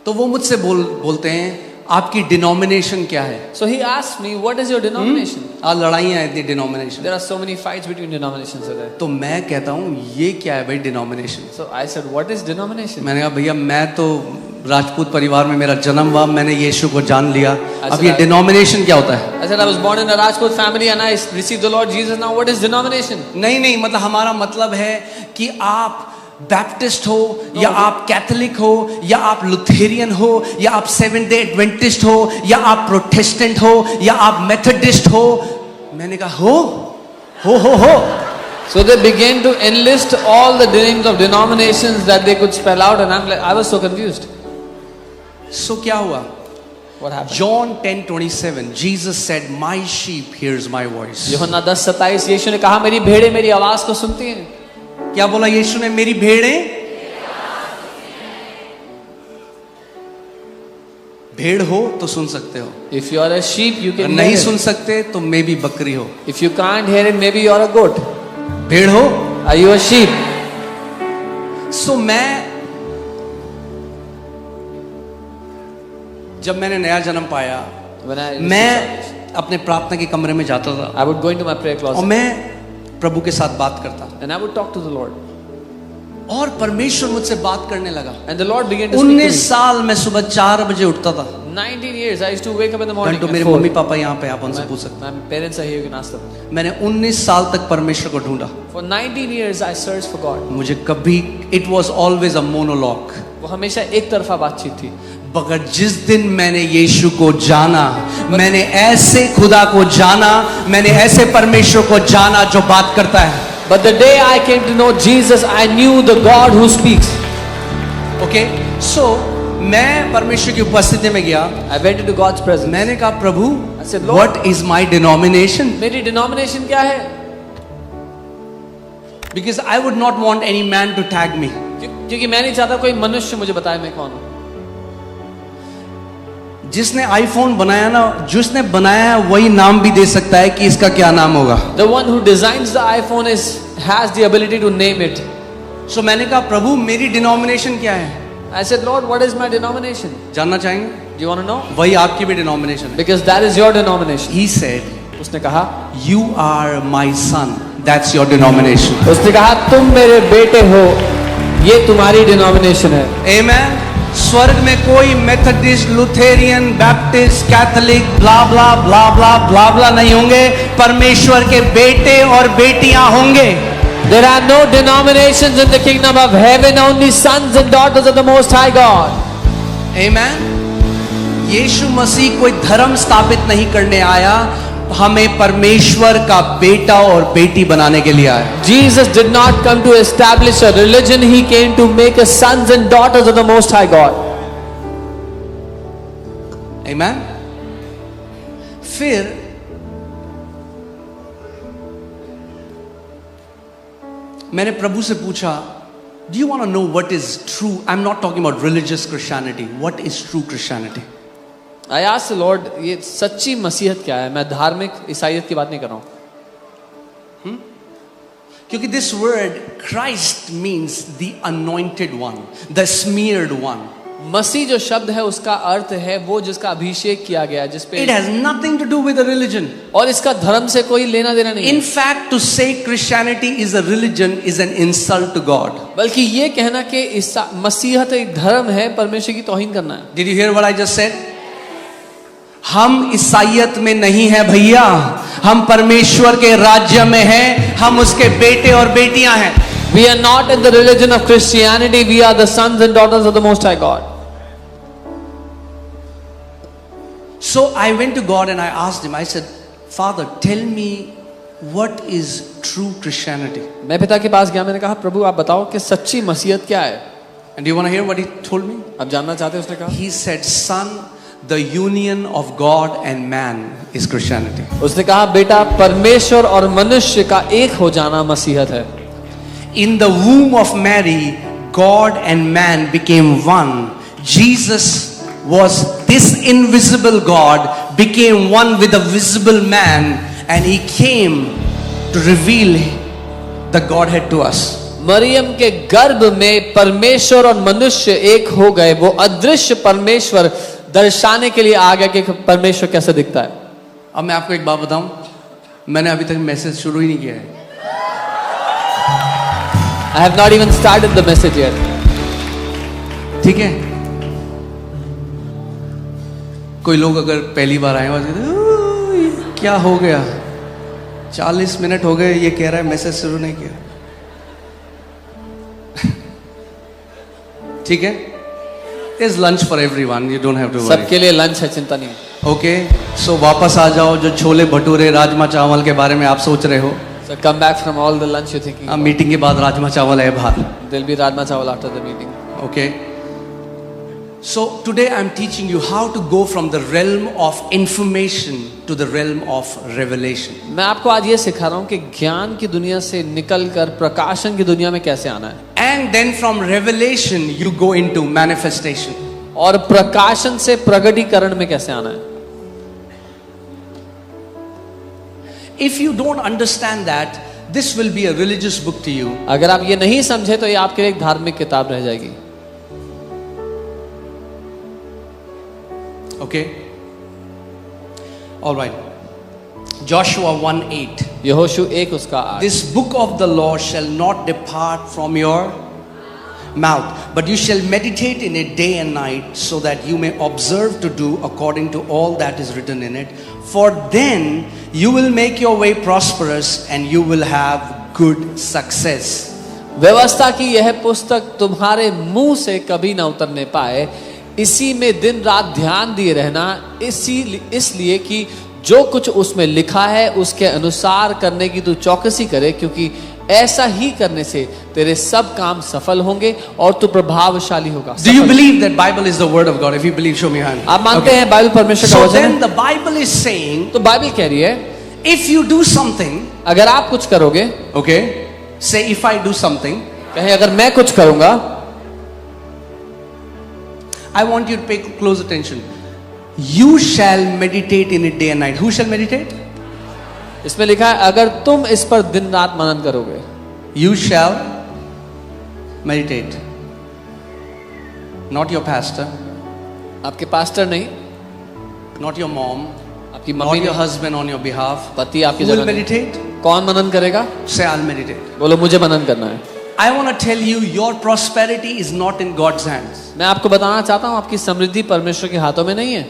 तो वो मुझसे बोलते हैं, आपकी डिनोमिनेशन क्या है? So he asked me, what is your denomination? लड़ाइयाँ हैं इतनी denomination. There are so many fights between denominations today. तो मैं कहता हूँ ये क्या है भाई denomination? So I said, what is denomination? मैंने कहा भैया मैं तो राजपूत परिवार में मेरा जन्म हुआ, मैंने यीशु को जान लिया, अब ये डिनोमिनेशन क्या होता है? I said, I was born in a Rajput family and I received the Lord Jesus. Now what is denomination? नहीं, मतलब हमारा मतलब है कि आप बैप्टिस्ट हो या आप कैथोलिक हो या आप लुथेरियन हो या आप सेवेंथ डे एडवेंटिस्ट हो या आप प्रोटेस्टेंट हो या आप मेथोडिस्ट हो। मैंने कहा हो। So they began to enlist all the names of denominations that they could spell out, and I was so confused. So क्या हुआ? What happened? John 10:27 Jesus said, my sheep hears my voice. यूहन्ना 10:27 यीशु ने कहा, मेरी भेड़ें मेरी आवाज को सुनती हैं। क्या बोला यीशु ने? मेरी भेड़ें, भेड़ हो तो सुन सकते हो, If you are a sheep, you अगर can नहीं hear सुन it. सकते तो मे भी बकरी हो। If you can't hear it, maybe you are a goat. भेड़ हो। Are you a sheep? सो जब मैंने नया जन्म पाया, When I मैं अपने प्रार्थना के कमरे में जाता था I would go into my prayer और closet मैं प्रभु के साथ बात करता and I would talk to the Lord. और परमेश्वर मुझसे बात करने लगा। And the Lord began to speak to 19 me. साल मैं सुबह 4 बजे उठता था। 19 years I used to wake up in the morning. घंटों at मेरे 4. मम्मी पापा यहाँ पे, आप उनसे पूछ सकते My parents are here, you can ask them. हैं। मैंने 19 साल तक परमेश्वर को ढूंढा। For 19 years I searched for God. मुझे कभी, it was always a monologue. वो हमेशा एक तरफा बातचीत थी। मगर जिस दिन मैंने यीशु को जाना, मैंने ऐसे खुदा को जाना, मैंने ऐसे परमेश्वर को जाना जो बात करता है। But the day I came to know Jesus, I knew the God who speaks. Okay, so मैं परमेश्वर की उपस्थिति में गया। I went into God's presence. मैंने कहा प्रभु, I said, Lord, what is my denomination? मेरी डिनोमिनेशन क्या है? Because I would not want any man to tag me. क्योंकि मैं नहीं चाहता कोई मनुष्य मुझे बताए मैं कौन हूं। जिसने आईफोन बनाया ना, जिसने बनाया है वही नाम भी दे सकता है कि इसका क्या नाम होगा। The one who designs the iPhone has the ability to name it. सो मैंने कहा प्रभु मेरी डिनोमिनेशन क्या है? I said, Lord, what is my denomination? जानना चाहेंगे? Do you want to know? वही आपकी भी डिनोमिनेशन है। Because that is your denomination. He said, उसने कहा, you are my son, that's your denomination. उसने कहा तुम मेरे बेटे हो, ये तुम्हारी डिनोमिनेशन है। Amen. स्वर्ग में कोई मेथोडिस्ट, लुथेरियन, बैप्टिस्ट, कैथोलिक, ब्ला ब्ला ब्ला ब्ला ब्ला ब्ला नहीं होंगे। परमेश्वर के बेटे और बेटियां होंगे। There are no denominations in the kingdom of heaven, only sons and daughters of the Most High God. Amen. यीशु मसीह कोई धर्म स्थापित नहीं करने आया, हमें परमेश्वर का बेटा और बेटी बनाने के लिए आया। Jesus did not come to establish a religion, he came to make us sons and daughters of the Most High God. Amen. फिर मैंने प्रभु से पूछा, Do you want to know what is true? I'm not talking about religious Christianity. What is true Christianity? I asked the Lord, ये सच्ची मसीहत क्या है? मैं धार्मिक ईसाईयत की बात नहीं कर रहा हूँ। क्योंकि this word Christ means the anointed one, the smeared one. मसीह जो शब्द है उसका अर्थ है वो जिसका अभिषेक किया गया, जिस पे It has nothing to do with a religion. और इसका धर्म से कोई लेना देना नहीं In है। fact, to say Christianity is a religion is an insult to God. बल्कि ये कहना कि मसीहत एक धर्म है, परमेश्वर की तौहीन करना है। Did you hear what I just said? हम ईसाईयत में नहीं है भैया, हम परमेश्वर के राज्य में हैं, हम उसके बेटे और बेटियां हैं। We are not in the religion of Christianity, we are the sons and daughters of the Most High God. So I went to God and I asked him, I said, Father, tell me what is true Christianity? मैं पिता के पास गया, मैंने कहा प्रभु आप बताओ कि सच्ची मसीहत क्या है। And do you want to hear what he told me? आप जानना चाहते हैं? उसने कहा, He said, son, the union of God and man is Christianity. उसने कहा बेटा परमेश्वर और मनुष्य का एक हो जाना मसीहत है। In the womb of Mary, God and man became one. Jesus was this invisible God, became one with the visible man, and he came to reveal the Godhead to us. Maryam के गर्भ में परमेश्वर और मनुष्य एक हो गए, वो अदृश्य परमेश्वर दर्शाने के लिए आ गया कि परमेश्वर कैसे दिखता है। अब मैं आपको एक बात बताऊं, मैंने अभी तक मैसेज शुरू ही नहीं किया है। I have not even started the message yet. ठीक है, कोई लोग अगर पहली बार आए और क्या हो गया, 40 मिनट हो गए, ये कह रहा है मैसेज शुरू नहीं किया। ठीक है, There's lunch for everyone, you don't have to worry. सबके लिए लंच है, चिंता नहीं। ओके, सो वापस आ जाओ, जो छोले भटूरे राजमा चावल के बारे में आप सोच रहे हो। So come back from all the lunch you're thinking. अब मीटिंग के बाद राजमा चावल है बाहर। There'll be rajma chawal after the meeting. Okay. So today I'm teaching you how to go from the realm of information to the realm of revelation. मैं आपको आज ये सिखा रहा हूँ कि ज्ञान की दुनिया से निकलकर प्रकाशन की दुनिया में कैसे आना है। And then from revelation you go into manifestation. और प्रकाशन से प्रगटीकरण में कैसे आना है। If you don't understand that, this will be a religious book to you. अगर आप ये नहीं समझे तो ये आपके लिए एक धार्मिक किताब रह जाएगी। Okay? All right. Joshua 1:8. यहोशू 1 उसका 8। This book of the law shall not depart from your mouth, but you shall meditate in it day and night, so that you may observe to do according to all that is written in it. For then you will make your way prosperous and you will have good success. व्यवस्था की यह पुस्तक तुम्हारे मुंह से कभी ना उतरने पाए, इसी में दिन रात ध्यान दिए रहना, इसलिए कि जो कुछ उसमें लिखा है उसके अनुसार करने की तू चौकसी करे, क्योंकि ऐसा ही करने से तेरे सब काम सफल होंगे और तू प्रभावशाली होगा। Do you believe that Bible is the word of God? If you believe, show me your hand. आप मानते हैं बाइबल परमेश्वर का So वचन then है? the Bible is saying, तो बाइबल कह रही है if you do something, अगर आप कुछ करोगे, okay, say if I do something, कहे अगर मैं कुछ करूंगा, I want you to pay close attention. You shall meditate in it day and night. Who shall meditate? इसमें लिखा है अगर तुम इस पर दिन रात मनन करोगे, You shall meditate. Not your pastor, आपके पास्टर नहीं, not your mom, आपकी not मम्मी your नहीं, husband on your behalf. पति आपकी Who will जगह नहीं। meditate? कौन मनन करेगा? Say, I'll meditate. बोलो मुझे मनन करना है। I want to tell you, your prosperity is not in God's hands. मैं आपको बताना चाहता हूँ आपकी समृद्धि परमेश्वर के हाथों में नहीं है।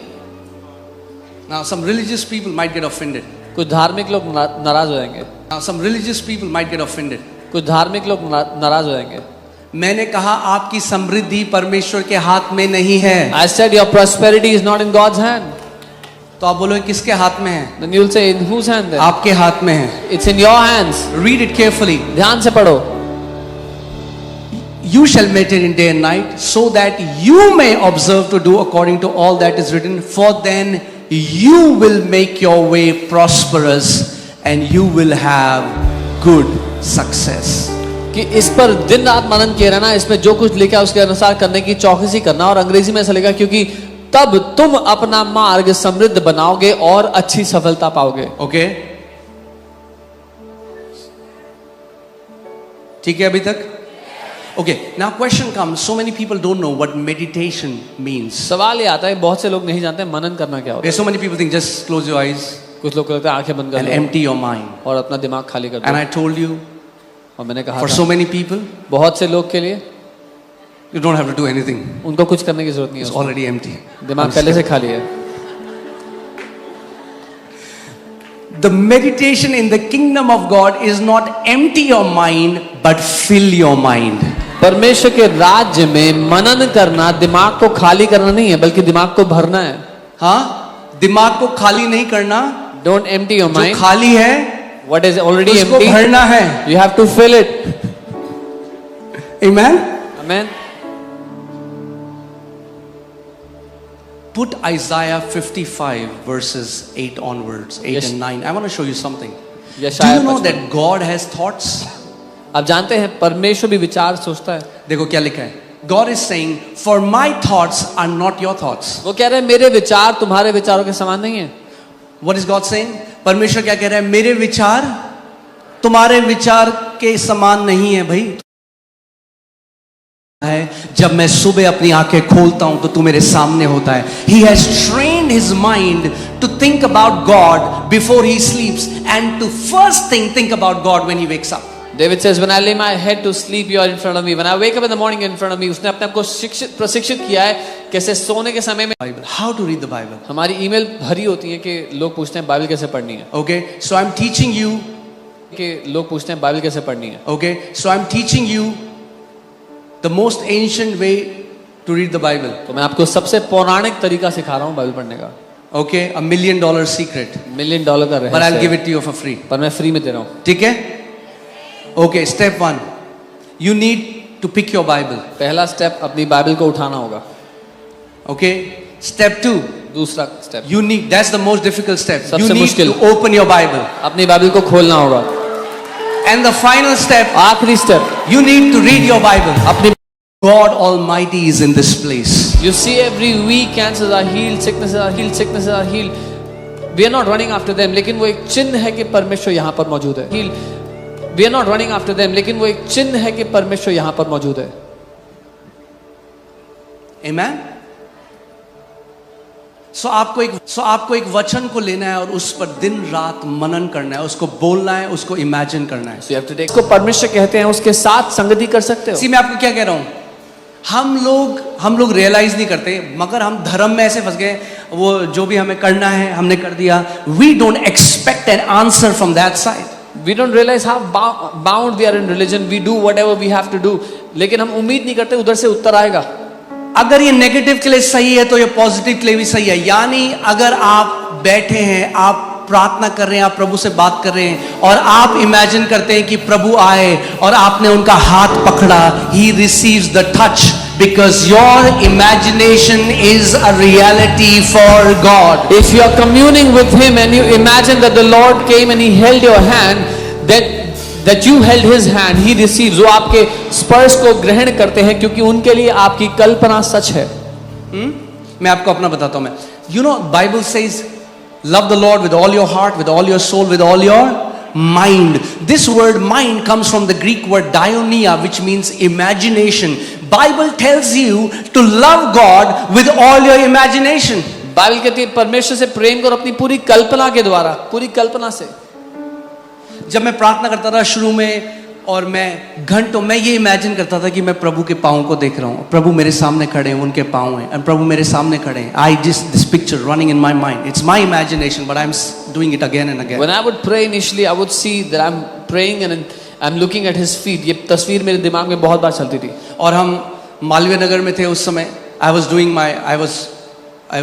Now, some religious people might get offended. कुछ धार्मिक लोग नाराज हो जाएंगे, Now, some religious people might get offended. कुछ धार्मिक लोग नाराज हो जाएंगे। मैंने कहा आपकी समृद्धि परमेश्वर के हाथ में नहीं है। I said your prosperity is not in God's hand. तो आप बोलोगे किसके हाथ में है? Then you'll say in whose hand then? आपके हाथ में है। It's in your hands. Read it carefully. ध्यान से पढ़ो। You shall meditate in day and night, so that you may observe to do according to all that is written. For then you will make your way prosperous and you will have good success. कि इस पर दिन रात मनन किए रहना, इसमें जो कुछ लिखा है उसके अनुसार करने की चौकसी करना। और अंग्रेजी में ऐसा लिखा क्योंकि तब तुम अपना मार्ग समृद्ध बनाओगे और अच्छी सफलता पाओगे। Okay? ठीक है अभी तक? Okay, now question comes. So many people don't know what meditation means. सवाल ये आता है बहुत से लोग नहीं जानते मनन करना क्या होता Okay, so many people think just close your eyes है। कुछ लोग को लगता है आंखें बंद कर and low empty your mind. और अपना दिमाग खाली कर And दो। I told you, और मैंने कहा for था, so many people, बहुत से लोग के लिए you don't have to do anything. उनको कुछ करने की जरूरत नहीं It's है, already empty. दिमाग पहले से खाली है। The meditation in the kingdom of God is not empty your mind, but fill your mind. परमेश्वर के राज्य में मनन करना दिमाग को खाली करना नहीं है, बल्कि दिमाग को भरना है। हाँ, दिमाग को खाली नहीं करना, डोंट एम्प्टी योर जो माइंड, खाली है व्हाट इज ऑलरेडी उसको एम्प्टी भरना है। You have to fill it. Amen. Amen. Put Isaiah 55 verses 8 onwards, 8 Yes. and 9. I want to show you something. Do यशायाह you know 55। that God has thoughts? आप जानते हैं परमेश्वर भी विचार सोचता है। देखो क्या लिखा है। God is saying, for my thoughts are not your thoughts. वो कह रहे हैं मेरे विचार तुम्हारे विचारों के समान नहीं है। What is God saying? परमेश्वर क्या कह रहा है? मेरे विचार तुम्हारे विचार के समान नहीं है भाई। है जब मैं सुबह अपनी आंखें खोलता हूं तो तू मेरे सामने होता है। He has trained his mind to think about God before he sleeps and to first think about God when he wakes up. David says, when I lay my head to sleep, you are in front of me. When I wake up in the morning, you're in front of me. उसने अपने आप को प्रशिक्षित किया है कैसे सोने के समय में Bible. How to read the Bible? हमारी ईमेल भरी होती है कि लोग पूछते हैं बाइबल कैसे पढ़नी है। Okay, so I'm teaching you. कि लोग पूछते हैं बाइबल कैसे पढ़नी है। Okay, so I'm teaching you the most ancient way to read the Bible. तो मैं आपको सबसे पौराणिक तरीका सिखा रहा हूँ बाइबल पढ़ने का। Okay, $1 million secret. $1 million का But I'll give रहस्य it to you for free. पर मैं फ्री में दे रहा हूँ। ठीक है? Okay, step 1. You need to pick your Bible. पहला स्टेप अपनी बाइबल को उठाना होगा। Okay? Step 2. दूसरा step You need, that's the most difficult step. सबसे You need मुश्किल। to open your Bible. अपनी बाइबल को खोलना होगा। And the final step, आखिरी step you need to read your Bible. अपनी God Almighty is in this place. You see every week cancers are healed, sicknesses are healed, sicknesses are healed. We are not running after them, लेकिन वो एक चिन्ह है कि परमेश्वर यहाँ पर मौजूद है। Heal. We are not running after them, लेकिन वो एक चिन्ह है कि परमेश्वर यहाँ पर मौजूद है। Amen? So आपको एक वचन को लेना है और उस पर दिन रात मनन करना है, उसको बोलना है, उसको इमेजिन करना है। So you have to take इसको परमेश्वर कहते हैं, उसके साथ संगति कर सकते हो। मैं आपको क्या कह रहा हूं, हम लोग रियलाइज नहीं करते, मगर हम धर्म में ऐसे फंस गए, वो जो भी हमें करना है हमने कर दिया। We don't expect an answer from that side. We don't realize how bound we are in religion. We do whatever we have to do. लेकिन हम उम्मीद नहीं करते उधर से उत्तर आएगा। अगर ये नेगेटिव के लिए सही है तो ये पॉजिटिव के लिए भी सही है। यानी अगर आप बैठे हैं, आप प्रार्थना कर रहे हैं, आप प्रभु से बात कर रहे हैं और आप इमेजिन करते हैं कि प्रभु आए और आपने उनका हाथ पकड़ा, he receives the touch because your imagination is a reality for God. If you are communing with Him and you imagine that the Lord came and He held your hand, that you held His hand, He receives. वो आपके स्पर्श को ग्रहण करते हैं क्योंकि उनके लिए आपकी कल्पना सच है। मैं आपको अपना बताता हूं। मैं you know Bible says love the Lord with all your heart, with all your soul, with all your mind. This word mind comes from the Greek word diaonia, which means imagination. Bible tells you to love God with all your imagination. Bible कहती है परमेश्वर से प्रेम करो अपनी पूरी कल्पना के द्वारा, पूरी कल्पना से। जब मैं प्रार्थना करता था शुरू में और मैं घंटों मैं ये इमेजिन करता था कि मैं प्रभु के पाँव को देख रहा हूँ, प्रभु मेरे सामने खड़े हैं, उनके पाँव हैं, and प्रभु मेरे सामने खड़े हैं। I just this picture running in my mind. It's my imagination, but I'm doing it again and again. When I would pray initially, I would see that I'm praying and I'm looking at His feet. ये तस्वीर मेरे दिमाग में बहुत बार चलती थी। और हम मालवीय नगर में थे उस समय। I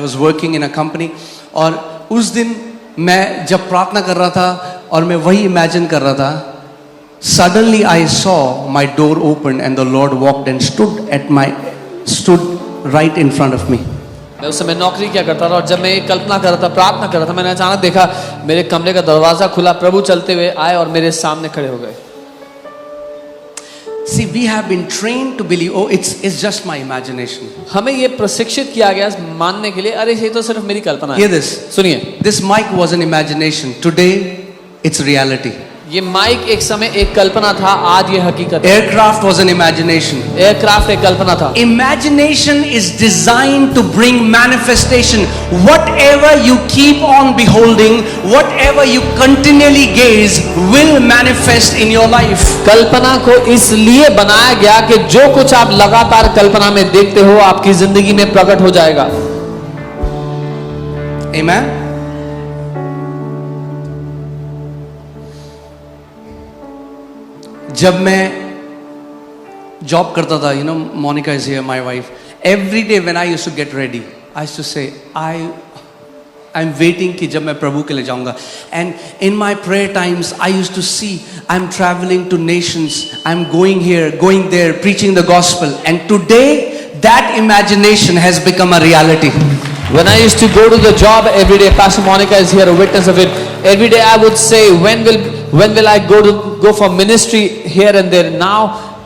was working in a company और उस दिन मैं जब प्रार्थना कर रहा था और मैं वही इमेजिन कर रहा था, suddenly I saw my door open and the Lord walked and stood right in front of me. मैं उस समय नौकरी क्या करता था और जब मैं ये कल्पना कर रहा था, प्रार्थना कर रहा था, मैंने अचानक देखा मेरे कमरे का दरवाजा खुला, प्रभु चलते हुए आए और मेरे सामने खड़े हो गए। See, we have been trained to believe, oh, it's just my imagination. हमें ये प्रशिक्षित किया गया मानने के लिए, अरे ये तो सिर्फ मेरी कल्पना है। Hear this. सुनिए, This mic was an imagination. Today, it's reality. ये माइक एक समय एक कल्पना था, आज ये हकीकत है। Aircraft was an imagination. Aircraft एक कल्पना था। Imagination is designed to bring manifestation. Whatever you keep on beholding, whatever you continually gaze, will manifest in your life. कल्पना को इसलिए बनाया गया कि जो कुछ आप लगातार कल्पना में देखते हो आपकी जिंदगी में प्रकट हो जाएगा। Amen. जब मैं जॉब करता था, you know, Monica is here, my wife. Every day when I used to get ready, I used to say, I'm waiting कि जब मैं प्रभु के लिए जाऊंगा. And in my prayer times, I used to see I'm traveling to nations, I'm going here, going there, preaching the gospel. And today, that imagination has become a reality. When I used to go to the job every day, Pastor Monica is here, a witness of it. Every day I would say, when will I go for ministry here and there? Now,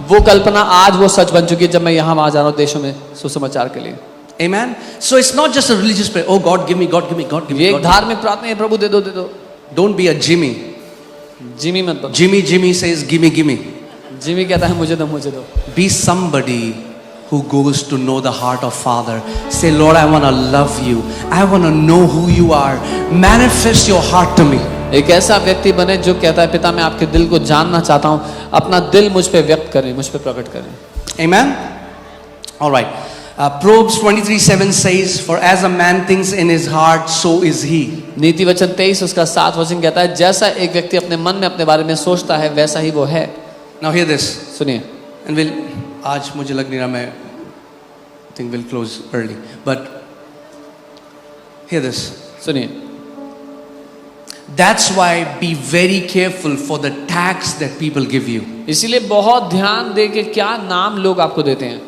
वो कल्पना आज वो सच बन चुकी है जब मैं यहाँ वहाँ जा रहा हूँ देशों में सुसमाचार के लिए। Amen. So it's not just a religious prayer. Oh God, give me, God, give me, God, give me. ये God, एक धार्मिक प्रार्थना है, प्रभु दे दो दे दो। Don't be a Jimmy. Jimmy मत बनो। Jimmy says, gimme, gimme. Jimmy कहता है मुझे दो मुझे दो। Be somebody who goes to know the heart of Father. Say, Lord, I want to love you. I want to know who you are. Manifest your heart to me. एक ऐसा व्यक्ति बने जो कहता है पिता मैं आपके दिल को जानना चाहता हूँ, अपना दिल मुझ पे व्यक्त करें, मुझ पे प्रकट करें। Amen. All right. Proverbs 23:7 says, for as a man thinks in his heart, so is he. नीति वचन 23 उसका 7 वचन कहता है जैसा एक व्यक्ति अपने मन में अपने बारे में सोचता है वैसा ही वो है। Now hear this. सुनिए। And आज मुझे लग नहीं रहा, मैं think we'll close early. But hear this. सुनिए। That's why be very careful for the tags that people give you. इसीलिए बहुत ध्यान दे कि क्या नाम लोग आपको देते हैं।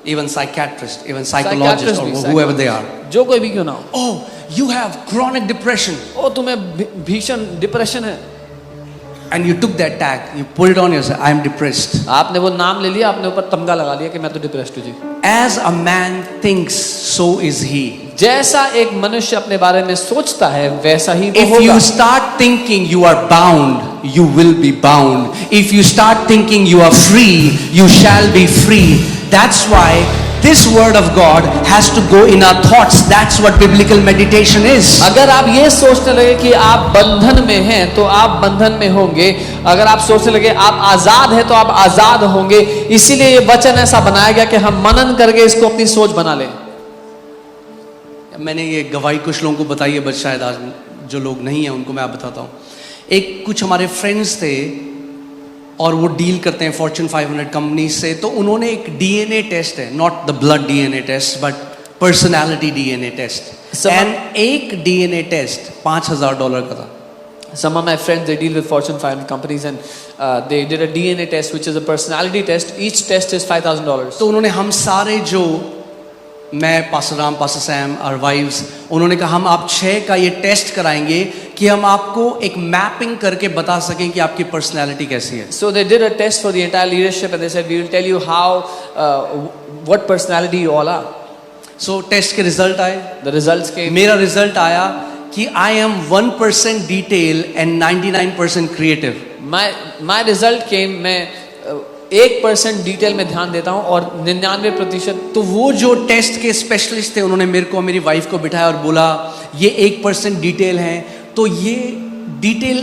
Even psychiatrists, even psychologists, or whoever they are. जो कोई भी क्यों ना हो। Oh, you have chronic depression. ओ तुम्हें भीषण डिप्रेशन है। And you took that tag, you put it on yourself. I am depressed. आपने वो नाम ले लिया, आपने ऊपर तमगा लगा लिया कि मैं तो डिप्रेस्ड हूँ जी। As a man thinks, so is he. जैसा एक मनुष्य अपने बारे में सोचता है वैसा ही वो If होगा। you start thinking you are bound, you will be bound. If you start thinking you are free, you shall be free. That's why this word of God has to go in our thoughts. That's what biblical meditation is. अगर आप ये सोचने लगे कि आप बंधन में हैं तो आप बंधन में होंगे, अगर आप सोचने लगे आप आजाद हैं तो आप आजाद होंगे। इसीलिए ये वचन ऐसा बनाया गया कि हम मनन करके इसको अपनी सोच बना लें। मैंने ये गवाही कुछ लोगों को बताई है, बट शायद आज जो लोग नहीं हैं उनको मैं आप बताता हूँ। एक कुछ हमारे फ्रेंड्स थे और वो डील करते हैं फॉर्च्यून 500 कंपनी से, तो उन्होंने एक डीएनए टेस्ट है, not the blood DNA test but personality DNA test, and एक डीएनए टेस्ट $5,000 का था। Some of my friends, they deal with Fortune 500 companies and they did a DNA test which is a personality test. Each test is $5,000. तो उन्होंने हम सारे जो मैं pastor Ram, pastor Sam और वाइव्स, उन्होंने कहा हम आप 6 का ये टेस्ट कराएंगे कि हम आपको एक मैपिंग करके बता सकें कि आपकी पर्सनैलिटी कैसी है। So they did a test for the entire leadership and they said we will tell you how what personality you all are. So test के रिजल्ट आए, The results came. मेरा रिजल्ट आया कि I am 1% detail and 99% creative. My result came, मैं 1% detail में ध्यान देता हूँ और 99%। तो वो जो टेस्ट के स्पेशलिस्ट थे उन्होंने मेरे को मेरी वाइफ को बिठाया और बोला ये 1% डिटेल है, तो ये डिटेल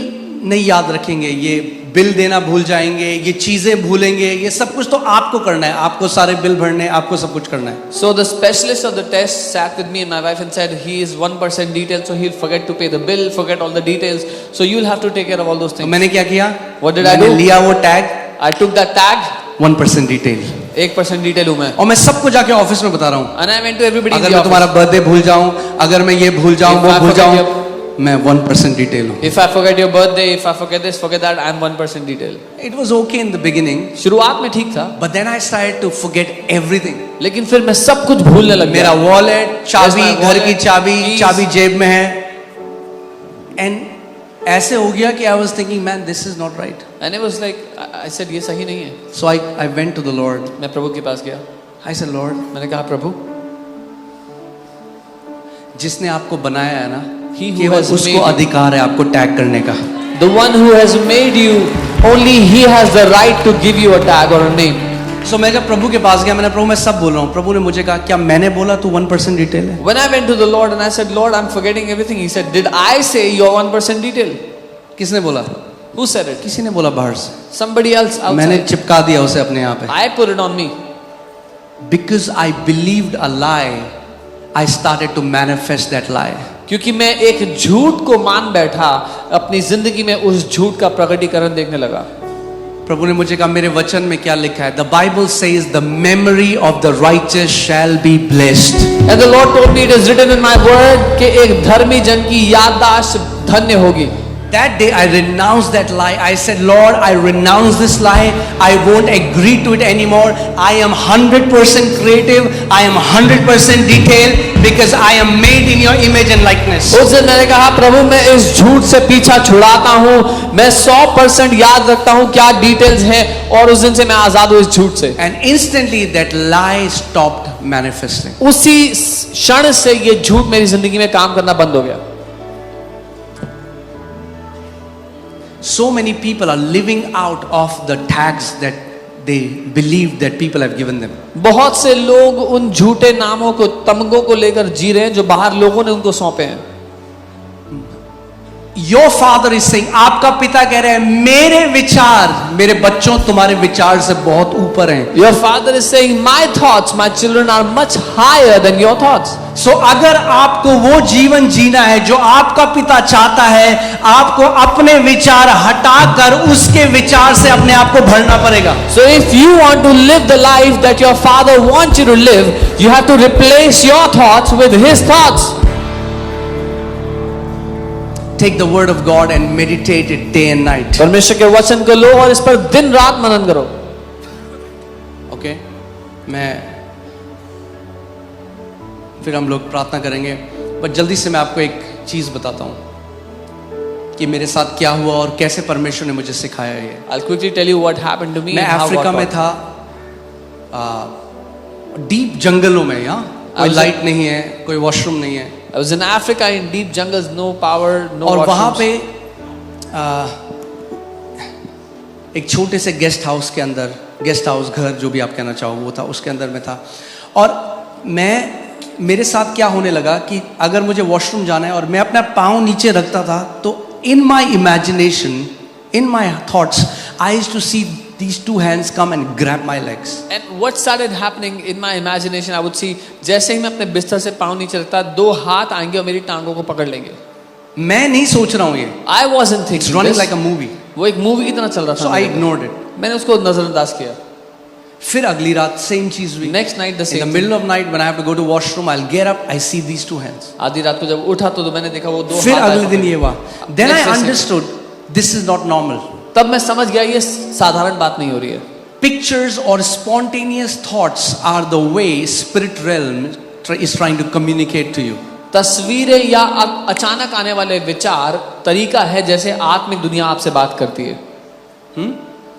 नहीं याद रखेंगे, ये बिल देना भूल जाएंगे, ये चीजें भूलेंगे, ये सब कुछ तो आपको करना है, आपको सारे बिल भरने, आपको सब कुछ करना है। So the specialist of the test sat with me and my wife and said he is 1% detail, so he'll forget to pay the bill, forget all the details, so you'll have to take care of all those तो things. मैंने क्या किया? What did I मैंने do? लिया वो tag, I took that tag, 1% detail, 1% detail हूँ मैं, और मैं सबको जाके ऑफिस में बता रहा हूँ। and I went to everybody in अगर the मैं office. तुम्हारा बर्थडे भूल जाऊं, अगर मैं ये भूल जाऊं, If वो I भूल forget जाऊं, मैं 1% डिटेल हूँ। If I forget your birthday, if I forget this, forget that, I'm 1% detail. It was okay in the beginning, शुरुआत में ठीक था, but then I started to forget everything. लेकिन फिर मैं सब कुछ भूलने लग मेरा गया। वॉलेट, चाबी, my घर की wallet, चाबी, keys. चाबी जेब में है, एंड ऐसे हो गया कि I was thinking man this is not right. And it was like, I said ये सही नहीं है। So I went to the Lord, मैं प्रभु के पास गया, आई सेड लॉर्ड, मैंने कहा प्रभु, जिसने आपको बनाया है ना, He who केवल has made उसको you. अधिकार है आपको टैग करने का। The one who has made you, only he has the right to give you a tag or a name. So मैं जब प्रभु के पास गया, मैंने प्रभु मैं सब बोल रहा हूँ, प्रभु ने मुझे कहा क्या मैंने बोला तू 1% डिटेल है? When I went to the Lord and I said, Lord, I'm forgetting everything. He said, did I say you're 1% detail? किसने बोला? Who said it? किसी ने बोला बाहर से। Somebody else मैंने outside. चिपका दिया उसे अपने यहाँ पे। I put it on me. Because I believed a lie, I started to manifest that lie. क्योंकि मैं एक झूठ को मान बैठा, अपनी जिंदगी में उस झूठ का प्रकटीकरण देखने लगा। प्रभु ने मुझे कहा मेरे वचन में क्या लिखा है? The Bible says the memory of the righteous shall be blessed. And the Lord told me it is written in my word कि एक धर्मी जन की याददाश्त धन्य होगी। That day I renounced that lie. I said, Lord, I renounce this lie. I won't agree to it anymore. I am 100% creative. I am 100% detailed because I am made in your image and likeness. उस दिन मैंने कहा प्रभु मैं इस झूठ से पीछा छुड़ाता हूँ, मैं 100% याद रखता हूँ क्या डिटेल्स हैं, और उस दिन से मैं आजाद हूँ इस झूठ से। And instantly that lie stopped manifesting. उसी क्षण से ये झूठ मेरी जिंदगी में काम करना बंद हो गया। So many people are living out of the tags that they believe that people have given them. बहुत से लोग उन झूठे नामों को, तमगों को लेकर जी रहे हैं जो बाहर लोगों ने उनको सौंपे हैं। Your father is saying, आपका पिता कह रहे हैं मेरे विचार मेरे बच्चों तुम्हारे विचार से बहुत ऊपर हैं। Your father is saying, my thoughts, my children are much higher than your thoughts. So अगर आपको वो जीवन जीना है जो आपका पिता चाहता है, आपको अपने विचार हटाकर उसके विचार से अपने आप को भरना पड़ेगा। So if you want to live the life that your father wants you to live, you have to replace your thoughts with his thoughts. Take the word of God and meditate it day and night. परमेश्वर के वचन को लो और इस पर दिन रात मनन करो। ओके, मैं फिर हम लोग प्रार्थना करेंगे, पर जल्दी से मैं आपको एक चीज बताता हूं कि मेरे साथ क्या हुआ और कैसे परमेश्वर ने मुझे सिखाया ये। I'll quickly tell you what happened to me. मैं and how अफ्रीका God में taught. था, डीप जंगलों में, यहाँ कोई लाइट नहीं है, कोई वॉशरूम नहीं है। I was in Africa in deep jungles, no power, no और वहां washrooms. पे एक छोटे से गेस्ट हाउस के अंदर, गेस्ट हाउस घर जो भी आप कहना चाहो वो था, उसके अंदर में था। और मेरे साथ क्या होने लगा कि अगर मुझे वॉशरूम जाना है और मैं अपना पाँव नीचे रखता था तो in my imagination, in my thoughts, I used to see these two hands come and grab my legs. And what started happening in my imagination, I would see, जैसे ही मैं अपने बिस्तर से पाँव नीचे रखता, दो हाथ आएंगे और मेरी टांगों को पकड़ लेंगे। मैं नहीं सोच रहा हूँ ये। I wasn't It's thinking running this. like a movie. वो एक मूवी की तरह चल रहा था। So I मेरे को। ignored it. मैंने उसको नजरअंदाज किया। फिर अगली रात सेम चीज हुई। Next night the In the same. middle of night when I have to go to washroom, I'll get up, I see these two hands. आधी रात को जब उठा तो मैंने देखा वो दो फिर हाथ आए अगले दिन पकड़े। ये हुआ। Then I Next day same. understood this is not normal. तब मैं समझ गया ये साधारण बात नहीं हो रही है। Pictures or spontaneous thoughts are the way spirit realm is trying to communicate to you. तस्वीरें या अचानक आने वाले विचार तरीका है जैसे आत्मिक दुनिया आपसे बात करती है।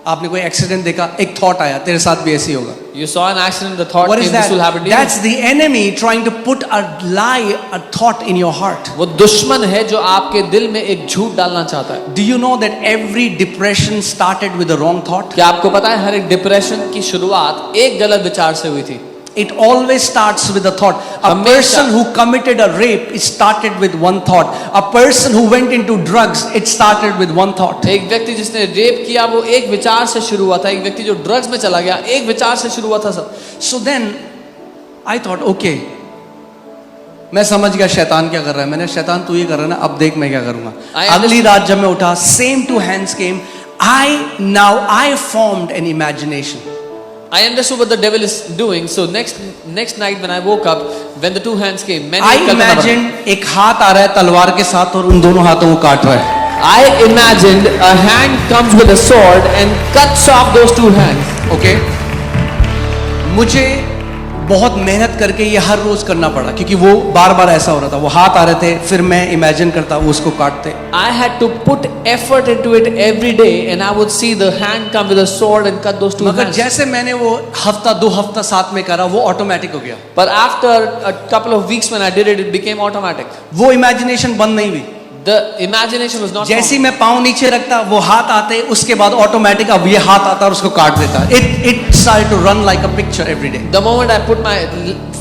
आपने कोई एक्सीडेंट देखा, एक थॉट आया, तेरे साथ भी ऐसी होगा। You saw an accident, the thought What is came, this will that? happen to you. That's the enemy trying to put a lie, a thought in your heart. वो दुश्मन है जो आपके दिल में एक झूठ डालना चाहता है। Do you know that every depression started with a wrong thought? क्या आपको पता है हर एक डिप्रेशन की शुरुआत एक गलत विचार से हुई थी? It always starts with a thought. A हमेशा। person who committed a rape, it started with one thought. A person who went into drugs, it started with one thought. एक व्यक्ति जिसने रेप किया वो एक विचार से शुरू हुआ था। एक व्यक्ति जो ड्रग्स में चला गया एक विचार से शुरू हुआ था सब। So then I thought, okay, मैं समझ गया शैतान क्या कर रहा है। मैंने शैतान तू ये कर रहा है ना, अब देख मैं क्या करूंगा। अगली रात जब मैं उठा, same two hands came. I formed an imagination. I understood what the devil is doing. So next night when I woke up, when the two hands came, मैंने I एक कल्पना बनाई। imagined एक हाथ आ रहा है तलवार के साथ और उन दोनों हाथों को काट रहा है। I imagined a hand comes with a sword and cuts off those two hands. Okay? मुझे बहुत मेहनत करके ये हर रोज करना पड़ा क्योंकि वो बार बार ऐसा हो रहा था। वो हाथ आ रहे थे, फिर मैं इमेजिन करता वो उसको काटते। I had to put effort into it every day, and I would see the hand come with a sword and cut those two मगर hands. जैसे मैंने वो हफ्ता 2 हफ्ता साथ में करा, वो ऑटोमेटिक हो गया। But after a couple of weeks when I did it, it became automatic. वो इमेजिनेशन बंद नहीं हुई। The imagination was not जैसे ही formed. मैं पाँव नीचे रखता वो हाथ आते, उसके बाद ऑटोमेटिक अब ये हाथ आता और उसको काट देता. It started to run like a picture every day. The moment I put my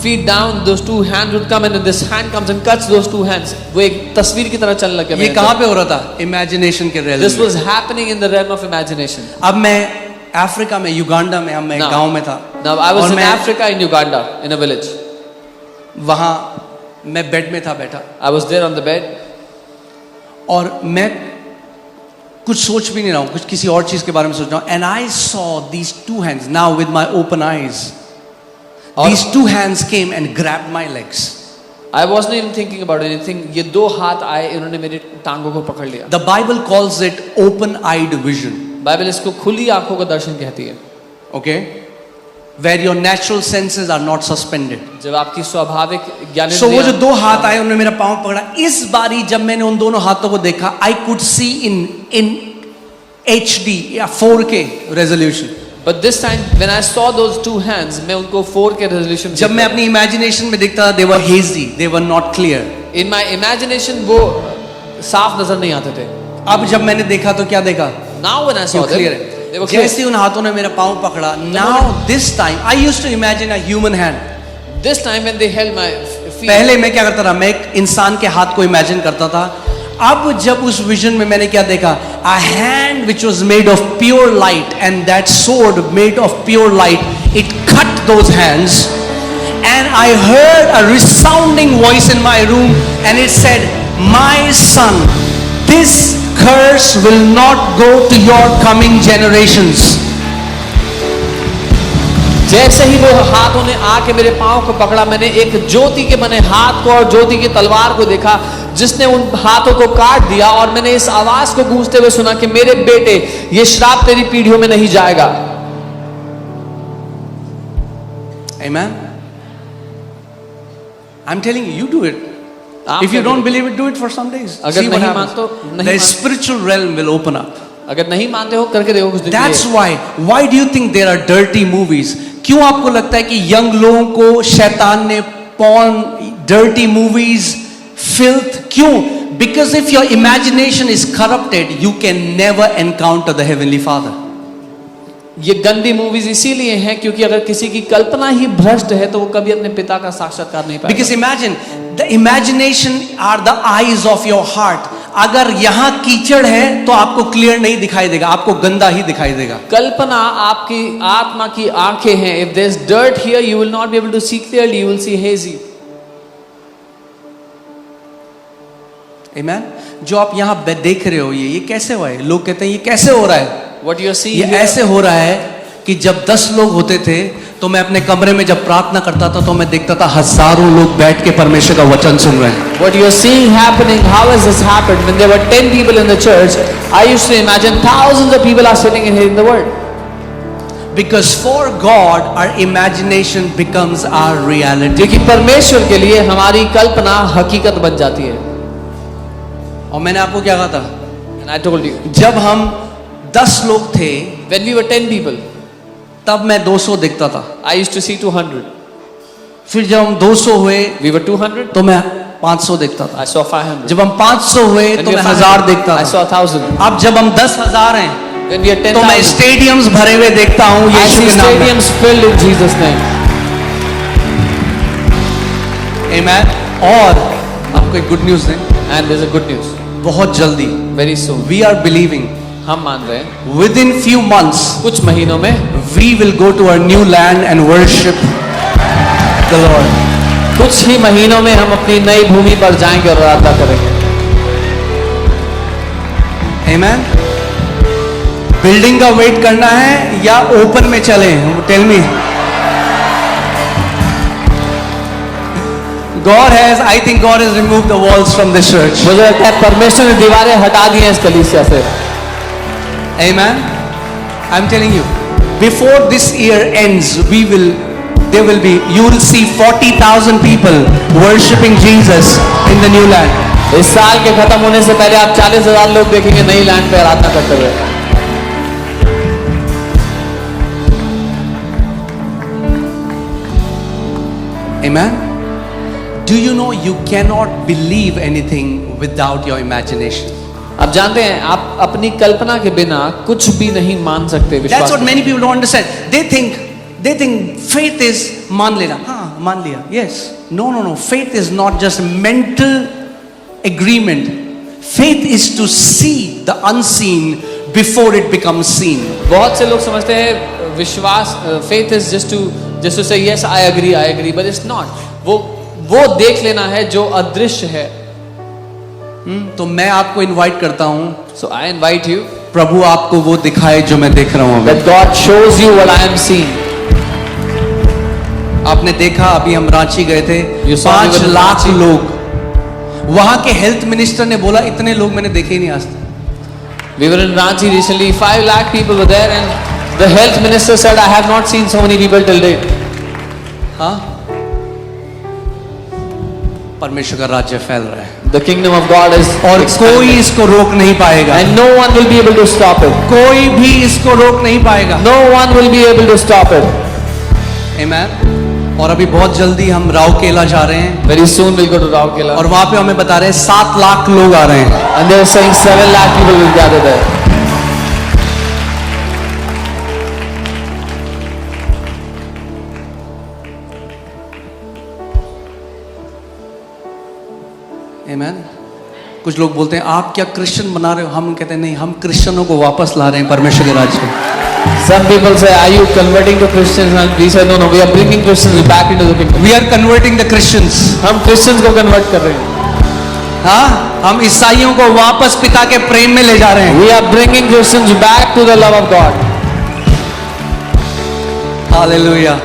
feet down, those two hands would come and this hand comes and cuts those two hands. वो एक तस्वीर की तरह चलने लगे. ये कहाँ पे हो रहा था? Imagination के realm This में. was happening in the realm of imagination. अब मैं अफ्रीका में, युगांडा में, अब मैं Now- गांव में था. Now I was और in मैं Africa in Uganda in a village. वहाँ मैं बेड में था बैठा I was there on the bed. और मैं कुछ सोच भी नहीं रहा हूँ, कुछ किसी और चीज के बारे में सोच रहा हूँ. And I saw these two hands now with my open eyes. These two hands came and grabbed my legs. I wasn't even thinking about anything. ये दो हाथ आए, इन्होंने मेरी टांगों को पकड़ लिया. The Bible calls it open eyed vision. Bible इसको खुली आंखों का दर्शन कहती है. Okay, where your natural senses are not suspended. जब आपकी स्वाभाविक ज्ञानेंद्रियां सो वो जो दो हाथ आए, उन्होंने मेरा पांव पकड़ा. इस बारी जब मैंने उन दोनों हाथों को देखा, I could see in HD या 4K resolution. But this time when I saw those two hands, मैं उनको 4K resolution. जब मैं अपनी इमेजिनेशन में देखता था, they were hazy, they were not clear. In my imagination वो साफ नजर नहीं आते थे. अब जब मैंने देखा तो क्या देखा? Now when I saw क्यों them, clear they है. were clear. जैसे उन हाथों ने मेरा पांव पकड़ा, now this time I used to imagine a human hand. This time when they held my feet, पहले मैं क्या करता था, मैं एक इंसान के हाथ को इमेजिन करता था. अब जब उस विजन में मैंने क्या देखा, a hand which was made of pure light and that sword made of pure light, it cut those hands and I heard a resounding voice in my room and it said, my son, this curse will not go to your coming generations. जैसे ही वो हाथों ने आके मेरे पांव को पकड़ा, मैंने एक ज्योति के बने हाथ को और ज्योति की तलवार को देखा जिसने उन हाथों को काट दिया. और मैंने इस आवाज को गूंजते हुए सुना कि मेरे बेटे, ये श्राप तेरी पीढ़ियों में नहीं जाएगा. Amen. I'm telling you, you do it. आप If you करें. don't believe it, do it for some days. अगर See what नहीं happens. मानते हो, नहीं The मान- spiritual realm will open up. अगर नहीं मानते हो, करके देखो कुछ दिन. That's why do you think there are dirty movies? क्यों आपको लगता है कि यंग लोगों को शैतान ने porn, dirty movies, filth, क्यों? Because if your imagination is corrupted, you can never encounter the heavenly Father. ये गंदी मूवीज इसीलिए हैं क्योंकि अगर किसी की कल्पना ही भ्रष्ट है तो वो कभी अपने पिता का साक्षात्कार नहीं पाएगा. Because imagine, the imagination are the eyes of your heart. अगर यहाँ कीचड़ है तो आपको क्लियर नहीं दिखाई देगा, आपको गंदा ही दिखाई देगा. कल्पना आपकी आत्मा की आंखें हैं. If there's dirt here, you will not be able to see clearly. You will see hazy. Amen. जो आप यहाँ देख रहे हो, ये कैसे हुआ है? लोग कहते हैं ये कैसे हो रहा है? What you are seeing ये here, ऐसे हो रहा है कि जब 10 लोग होते थे तो मैं अपने कमरे में जब प्रार्थना करता था तो मैं देखता था हजारों लोग बैठ के परमेश्वर का वचन सुन रहे हैं. what you are seeing happening, how has this happened? When there were 10 people in the church, I used to imagine thousands of people are sitting and hearing the word. Because for God our imagination becomes our reality. क्योंकि परमेश्वर के लिए हमारी कल्पना हकीकत बन जाती है. और मैंने आपको क्या कहा था? And I told you, जब हम 10 लोग थे when we were 10 people, तब मैं 200 देखता था. I used to see 200. फिर जब हम 200 हुए We were 200. तो मैं 500 देखता था. I saw 500. जब हम 500 हुए When तो we मैं were 1000 500, देखता I था. saw 1000. अब जब हम 10,000 हैं When we are तो मैं 10,000, स्टेडियम्स भरे हुए देखता हूँ I यीशु see के नाम में. stadiums filled in Jesus' name. Amen. और आपको एक गुड न्यूज़ है. And there's a good news. बहुत जल्दी Very soon, we are believing हम मान रहे हैं within few months कुछ महीनों में we will go to our new land and worship the Lord. कुछ ही महीनों में हम अपनी नई भूमि पर जाएंगे और आराधना करेंगे. Amen. बिल्डिंग का वेट करना है या ओपन में चले? Tell me. God has, I think God has removed the walls from this church. मुझे लगता है परमेश्वर ने दीवारें हटा दी हैं इस कलीसिया से. Amen. I'm telling you, before this year ends, there will be, you will see 40,000 people worshiping Jesus in the new land. इस साल के खत्म होने से पहले आप 40,000 लोग देखेंगे नई लैंड पे आराधना करते हुए. Amen. Do Do you know you cannot believe anything without your imagination? आप जानते हैं आप अपनी कल्पना के बिना कुछ भी नहीं मान सकते That's विश्वास what many people don't understand. They think faith is मान लेना. हाँ, मान लिया. Yes. No. Faith is not just mental agreement. Faith is to see the unseen before it becomes seen. बहुत से लोग समझते हैं विश्वास faith is just to say yes I agree but it's not. वो देख लेना है जो अदृश्य है. तो मैं आपको इनवाइट करता हूं. So I invite you प्रभु आपको वो दिखाए जो मैं देख रहा हूं. that God shows you what I am seeing. आपने देखा अभी हम रांची गए थे. You saw me 5 when lakh Ranchi. लोग. वहां के हेल्थ मिनिस्टर ने बोला इतने लोग मैंने देखे ही नहीं आज तक. We were in Ranchi recently. 5 lakh people were there, and the health minister said, "I have not seen so many people till date." हाँ, परमेश्वर का राज्य फैल रहा है The kingdom of God is और कोई expanding. इसको रोक नहीं पाएगा. And no one will be able to stop it. कोई भी इसको रोक नहीं पाएगा. No one will be able to stop it. Amen. और अभी बहुत जल्दी हम राउकेला जा रहे हैं Very soon we'll go to Raukela. और वहां पे हमें बता रहे हैं 7 लाख लोग आ रहे हैं. And they're saying 7 lakh people will gather there. Amen. कुछ लोग बोलते हैं आप क्या क्रिश्चियन बना रहे हो. हम कहते हैं नहीं, हम क्रिश्चियनों को वापस ला रहे हैं परमेश्वर के राज्य में. Some people say, "Are you converting to Christians?" And we say, "No, we are bringing Christians back into the kingdom." We are converting the Christians. हम Christians को convert कर रहे हैं. हाँ, हम ईसाइयों को वापस पिता के प्रेम में ले जा रहे हैं. We are bringing Christians back to the love of God. Hallelujah.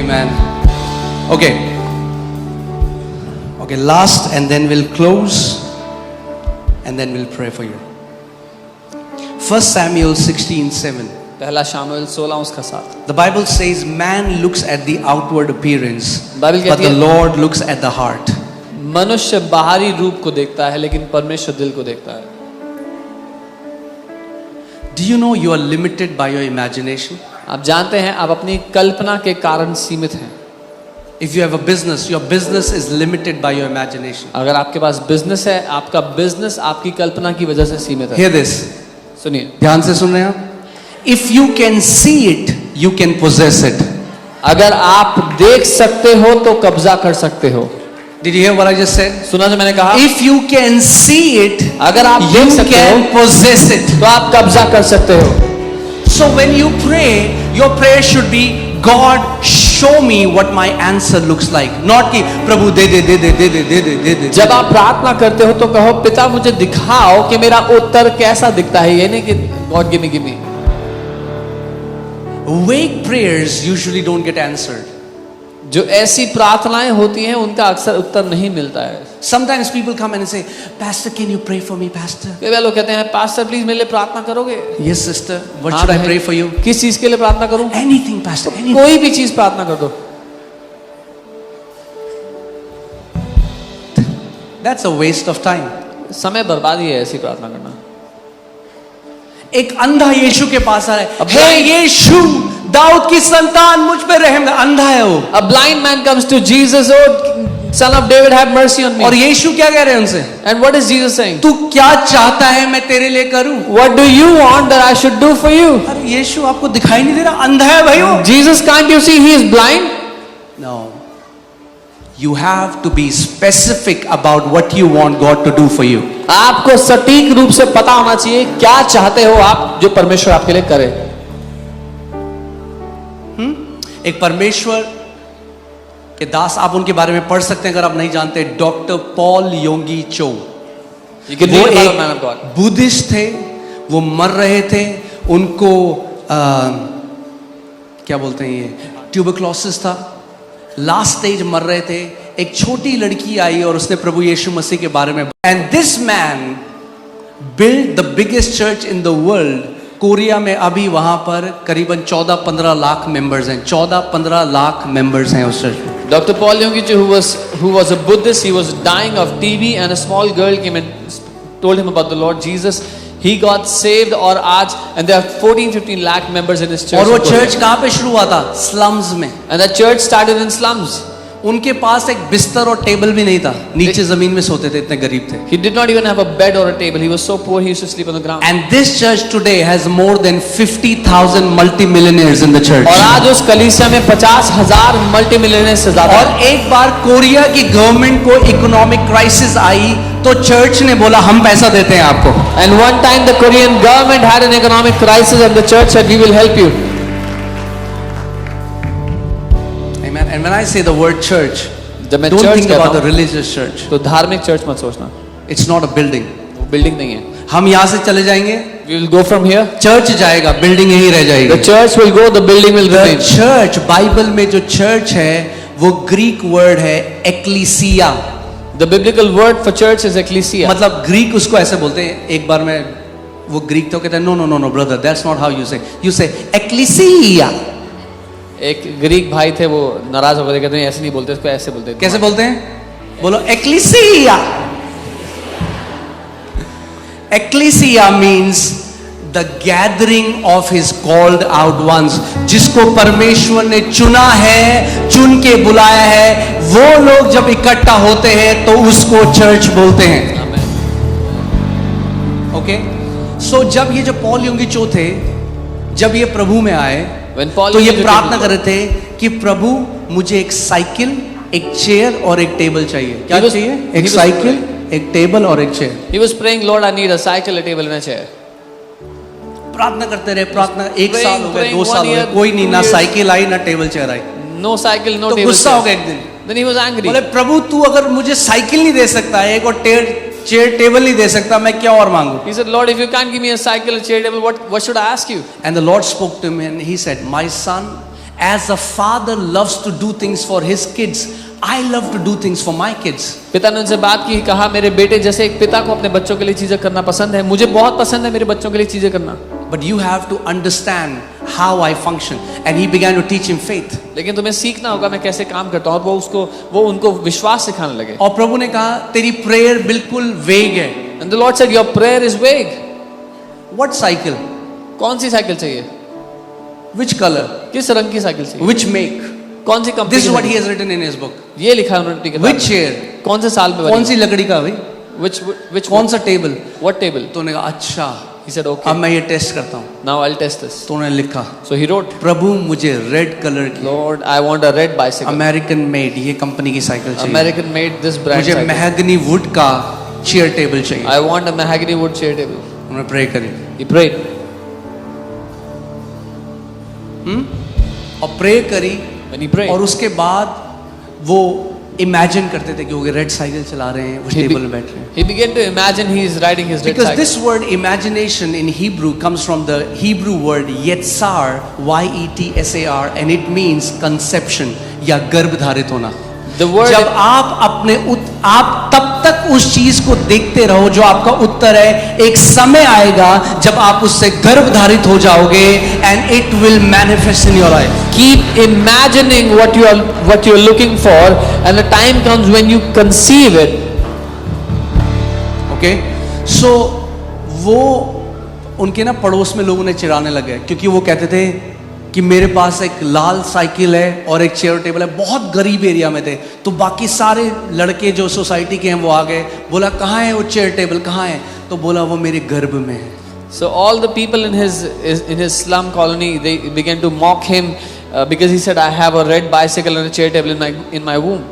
Amen. Okay. Last and then we'll close and then we'll pray for you. 1 Samuel 16:7. पहला शामुएल 16 उसका 7. The Bible says man looks at the outward appearance, Bible but कहती the है Lord looks at the heart. मनुष्य बाहरी रूप को देखता है लेकिन परमेश्वर दिल को देखता है. Do you know you are limited by your imagination? आप जानते हैं आप अपनी कल्पना के कारण सीमित हैं. If you have a business, your business is limited by your imagination. अगर आपके पास बिजनेस है आपका बिजनेस आपकी कल्पना की वजह से सीमित है. Hear this. सुनिए, ध्यान से सुन रहे हैं आप? If you can see it, you can possess it. अगर आप देख सकते हो तो कब्जा कर सकते हो. Did you hear what I just said? सुना जो मैंने कहा? If you can see it, अगर आप you देख सकते can हो possess it. तो आप कब्जा कर सकते हो. So when you pray, your prayer should be, God, show me what my answer looks like. Not कि प्रभु दे दे. जब आप प्रार्थना करते हो तो कहो पिता मुझे दिखाओ कि मेरा उत्तर कैसा दिखता है. ये नहीं कि God give me. Vague prayers usually don't get answered. जो ऐसी प्रार्थनाएं होती हैं उनका अक्सर उत्तर नहीं मिलता है. Sometimes people come and say, Pastor, can you pray for me, Pastor? कई बार लोग कहते हैं पास्टर प्लीज मेरे लिए प्रार्थना करोगे. Yes, sister. What हाँ should I बहन, pray for you? किस चीज के लिए प्रार्थना करूं? Anything, Pastor. Anything. कोई भी चीज प्रार्थना कर दो. That's a waste of time. समय बर्बादी है ऐसी प्रार्थना करना. एक अंधा यीशु के पास आ रहा है. अब हे यीशु, दाऊद की संतान मुझ पे रहम कर. अंधा है वो. A blind man comes to Jesus, "Oh, son of David, have mercy on me." और यीशु क्या कह रहे हैं उनसे? And what is Jesus saying? तू क्या चाहता है मैं तेरे लिए करूं? What do you want that I should do for you? अरे यीशु आपको दिखाई नहीं दे रहा? अंधा है भाई वो. Jesus, can't you see he is blind? No. You have to be specific about what you want God to do for you. आपको सटीक रूप से पता होना चाहिए क्या चाहते हो आप जो परमेश्वर आपके लिए करे. एक परमेश्वर के दास, आप उनके बारे में पढ़ सकते हैं अगर आप नहीं जानते. डॉक्टर पॉल योंगी चो. You can वो read about एक man of God. बुद्धिस्ट थे. वो मर रहे थे. उनको क्या बोलते हैं ये ट्यूबरक्लोसिस था. लास्ट स्टेज मर रहे थे. एक छोटी लड़की आई और उसने प्रभु यीशु मसीह के बारे में. And this man build the biggest church in the world. Korea में अभी वहां पर करीबन 14-15 लाख मेंबर्स हैं. 14-15 लाख मेंबर्स हैं उस चर्च में. Dr. Paul Yonggi, who was a Buddhist, he was dying of TB, and a small girl came and told him about the Lord Jesus. He got saved, और आज and there are 14-15 lakh members in his church. और वो church कहाँ पे शुरू हुआ था? Slums में. And the church started in slums. उनके पास एक बिस्तर और टेबल भी नहीं था, नीचे जमीन में सोते थे, इतने गरीब थे. He did not even have a bed or a table. He was so poor he used to sleep on the ground. And this church today has more than 50,000 multimillionaires in the church. और आज उस कलीसिया में 50,000 multi millionaire से ज्यादा. और एक बार Korea की गवर्नमेंट को इकोनॉमिक क्राइसिस आई तो चर्च ने बोला हम पैसा देते हैं आपको. And one time the Korean government had an economic crisis and the church said we will help you. Amen. And when I say the word church, जब मैं don't church think कहता about the हूँ, religious church. तो धार्मिक church मत सोचना. It's not a building. वो building नहीं है. हम यहाँ से चले जाएंगे, We will go from here. Church जाएगा, बिल्डिंग यहीं रह The जाएगी. church will go, the building will The remain. church, Bible में जो चर्च है वो ग्रीक वर्ड है एक्लीसिया. The biblical word for church is ecclesia. मतलब ग्रीक उसको ऐसे बोलते हैं. एक बार मैं वो ग्रीक तो कहते हैं no no no no brother, that's not how you say ecclesia. एक ग्रीक भाई थे, वो नाराज होकर कहते हैं ऐसे नहीं बोलते, इसको ऐसे बोलते हैं. कैसे बोलते हैं? बोलो ecclesia. Ecclesia means the gathering of his called out ones. जिसको परमेश्वर ने चुना है, चुन के बुलाया है, वो लोग जब इकट्ठा होते हैं तो उसको चर्च बोलते हैं. ओके. सो जब ये जो पॉल युंगिचो थे, जब ये प्रभु में आए When Paul तो ये Yungicho प्रार्थना came, कर रहे थे कि प्रभु मुझे एक साइकिल, एक चेयर और एक टेबल चाहिए. क्या He was- चाहिए? he एक was साइकिल, एक टेबल और एक chair. He was praying, Lord, I need a cycle, a table, and a chair. प्रार्थना करते रहे, प्रार्थना. एक Praying, साल हो गए, praying, 2 साल हो 1 गए, year, कोई नहीं, 2 ना years. साइकिल आई ना table chair I. No cycle, no तो table. गुस्सा हो chair. गया एक दिन. Then he was angry. बोले प्रभु तू अगर मुझे साइकिल नहीं दे सकता है, एक और चेयर टेबल नहीं दे सकता, मैं क्या और मांगू? He said, Lord, if you can't give me a cycle, a chair, table, what should I ask you? And the Lord spoke to him and he said, my son, as a father loves to do things for his kids, I love to do things for my kids. पिता ने उनसे बात की, कहा मेरे बेटे जैसे एक पिता को अपने बच्चों के लिए चीजें करना पसंद है, मुझे बहुत पसंद है मेरे बच्चों के लिए चीजें करना. But you have to understand how I function. And he began to teach him faith. लेकिन तुम्हें सीखना होगा मैं कैसे काम करता हूँ. और वो उनको विश्वास सिखाने लगे. और प्रभु ने कहा तेरी प्रेयर बिल्कुल वेग है. And the Lord said, your prayer is vague. What cycle? कौन सी साइकिल चाहिए? Which color? किस रंग की साइकिल चाहिए? Which make? कौन सी company? This is what he has written in his book. ये लिखा है उन्होंने किताब में. Which chair? कौन से साल में बनी? कौन सी लकड़ी का भाई? Which कौन सा टेबल? What table? तो उन्होंने कहा अच्छा, He said, okay. अब मैं ये टेस्ट करता हूँ. Now I'll test this. तो उन्होंने लिखा So he wrote, प्रभु मुझे रेड कलर की Lord, I want a red bicycle. American made ये कंपनी की साइकिल चाहिए. American made this brand मुझे cycle. महगनी वुड का चेयर टेबल चाहिए. I want a mahogany wood chair table. उन्होंने प्रे करी He prayed. और प्रे करी. When he prayed, और उसके बाद वो इमेजिन करते थे कि वो रेड साइकिल चला रहे हैं, उस he, टेबल में बैठ रहे हैं. he began to imagine he is riding his red Because cycle. this word imagination in Hebrew comes from the Hebrew word yetzar, Y-E-T-S-A-R, and it means conception या गर्भ धारित होना. The word जब आप तब तक उस चीज को देखते रहो जो आपका उत्तर है. एक समय आएगा जब आप उससे गर्भ धारित हो जाओगे and it will manifest in your life. keep imagining what you're looking for, and the time comes when you conceive it. Okay? So वो उनके ना पड़ोस में लोगों ने चिढ़ाने लगे क्योंकि वो कहते थे कि मेरे पास एक लाल साइकिल है और एक चेयर टेबल है. बहुत गरीब एरिया में थे. तो बाकी सारे लड़के जो सोसाइटी के हैं वो आ गए. बोला कहाँ है वो चेयर टेबल, कहाँ है? तो बोला वो मेरे गर्भ में है. So all the people in his slum colony, they began to mock him because he said, I have a red bicycle and a chair table in my womb.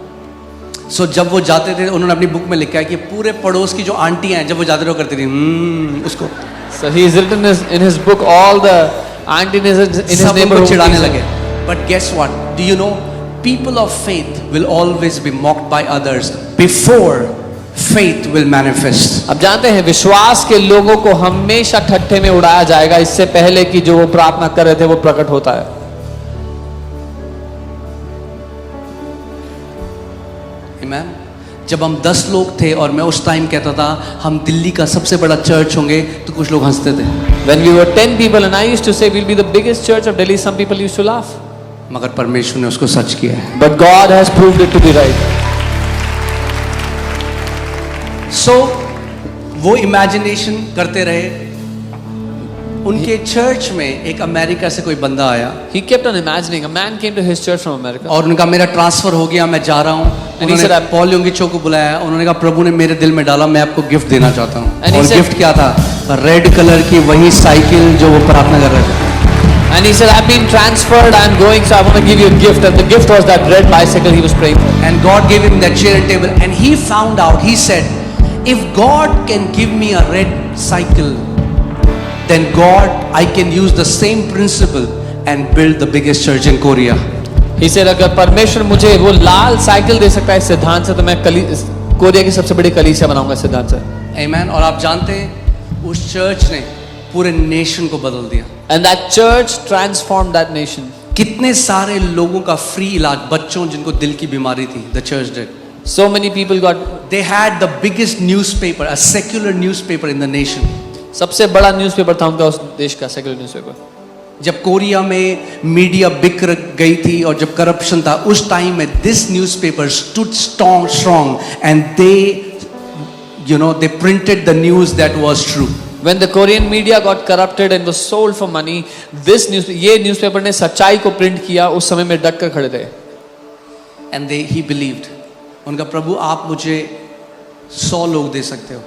So जब वो जाते थे, उन्होंने अपनी बुक में लिखा है कि पूरे पड़ोस की जो आंटियां हैं जब वो जाते थे वो करती थी उसको. So he is written in his book, all the aunties in his सब उनको neighborhood चिढ़ाने लगे. But guess what? Do you know? People of faith will always be mocked by others before faith will manifest. अब जानते हैं विश्वास के लोगों को हमेशा ठट्ठे में उड़ाया जाएगा इससे पहले कि जो वो प्रार्थना कर रहे थे वो प्रकट होता है. Amen. जब हम 10 लोग थे और मैं उस टाइम कहता था हम दिल्ली का सबसे बड़ा चर्च होंगे तो कुछ लोग हंसते थे. When we were 10 people and I used to say we'll be the biggest church of Delhi, some people used to laugh. मगर परमेश्वर ने उसको सच किया है. But God has proved it to be right. So वो इमेजिनेशन करते रहे. उनके चर्च में एक अमेरिका से कोई बंदा आया He kept on imagining. A man came to his church from America. और उनका मेरा ट्रांसफर हो गया, मैं जा रहा हूँ। he said, उन्होंने पॉल योंगिचो को बुलाया, उन्होंने कहा प्रभु ने मेरे दिल में डाला, मैं आपको गिफ्ट देना चाहता हूँ। And he और said- गिफ्ट क्या था? रेड कलर की वही साइकिल जो वो प्रार्थना कर रहे थे। And he said, I've been transferred, I'm going, so I want to give you a gift. And the gift was that red bicycle he was praying for. And God gave him that chair and table, and he found out. He said, if God can give me a red cycle, then God, I can use the same principle and build the biggest church in Korea. He said, अगर परमेश्वर मुझे वो लाल cycle दे सकता है इस सिद्धांत से, तो मैं कोरिया की सबसे बड़ी कलीसिया बनाऊंगा इस सिद्धांत से। Amen. और आप जानते हैं उस चर्च ने पूरे नेशन को बदल दिया। And that church transformed that nation. कितने सारे लोगों का फ्री इलाज, बच्चों जिनको दिल की बीमारी थी, the church did. So many people got. They had the biggest newspaper, a secular newspaper in the nation. सबसे बड़ा न्यूज़पेपर था उनका उस देश का, सेक्युलर न्यूज़पेपर। जब कोरिया में मीडिया बिक गई थी और जब करप्शन था, उस टाइम में this newspaper stood strong and they printed the news that was true. When the Korean media got corrupted and was sold for money, ये न्यूज़पेपर ने सच्चाई को प्रिंट किया, उस समय में डट कर खड़े थे। And he believed. उनका प्रभु आप मुझे 100 लोग दे सकते हो,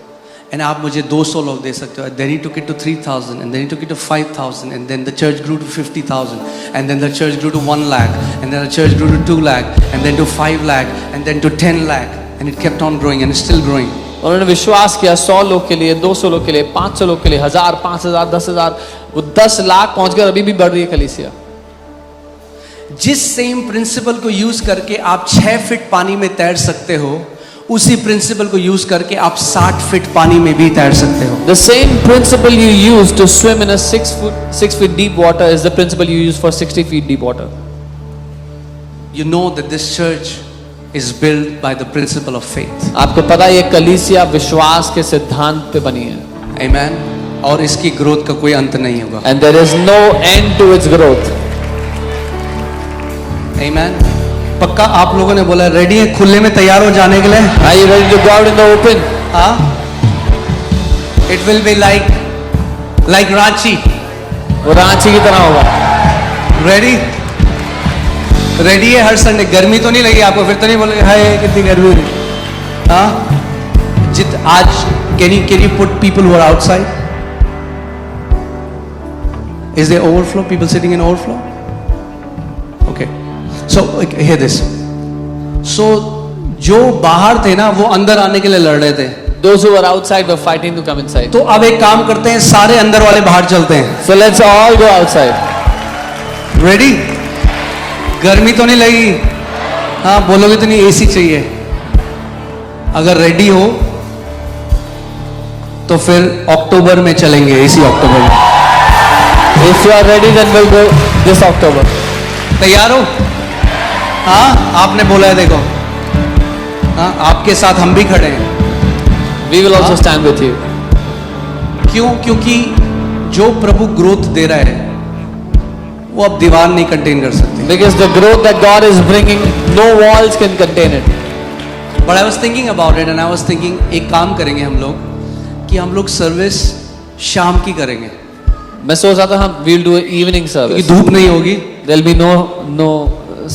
and आप मुझे 200 लोग दे सकते हो. Then he took it to 3,000, and then he took it to 5,000, and then the church grew to 50,000, and then the church grew to 1 lakh, and then the church grew to 2 lakh, and then to 5 lakh, and then to 10 lakh, and it kept on growing, and it's still growing. उन्होंने विश्वास किया 100 लोग के लिए, 200 लोग के लिए, 500 लोग के लिए, 1000, 5000, 10,000, वो 10 लाख पहुंच गए, अभी भी बढ़ रही है कलीसिया। जिस सेम प्रिंसिपल को यूज करके आप 6 फीट पानी में तैर सकते हो, उसी प्रिंसिपल को यूज करके आप 60 फीट पानी में भी तैर सकते हो। The same principle you use to swim in a 6 feet deep water is the principle you use for 60 feet deep water. You know that this church is built by the principle of faith. आपको पता है ये कलीसिया विश्वास के सिद्धांत पे बनी है। Amen. और इसकी ग्रोथ का कोई अंत नहीं होगा। And there is no end to its growth. Amen. पक्का आप लोगों ने बोला रेडी है खुले में तैयार हो जाने के लिए? Are you ready to go out in the open? हाँ? It will be like Ranchi. वो रांची की तरह होगा। रेडी? रेडी है हर संडे? गर्मी तो नहीं लगी आपको? फिर तो नहीं बोलोगे हाय कितनी गर्मी है? हाँ? आज can you put people who are outside? Is there overflow? People sitting in overflow? Okay. So hear this. So जो बाहर थे ना वो अंदर आने के लिए लड़ रहे थे। Those who were outside were fighting to come inside. तो अब एक काम करते हैं, सारे अंदर वाले बाहर चलते हैं। So let's all go outside. Ready? गर्मी तो नहीं लगी? हाँ बोलोगे तो नहीं एसी चाहिए? अगर रेडी हो तो फिर अक्टूबर में चलेंगे, एसी अक्टूबर में। If you are ready, then we'll go this October. तैयार हो? हाँ आपने बोला है, देखो हाँ आपके साथ हम भी खड़े हैं। We will also stand with you. क्यों? क्योंकि जो प्रभु ग्रोथ दे रहा है वो अब दीवार नहीं कंटेन कर सकती। Because the growth that God is bringing, no walls can contain it. But I was thinking about it and I was thinking एक काम करेंगे हम लोग कि हम लोग सर्विस शाम की करेंगे, मैं सोच रहा था हम we'll do an evening क्योंकि service. धूप नहीं होगी There'll be no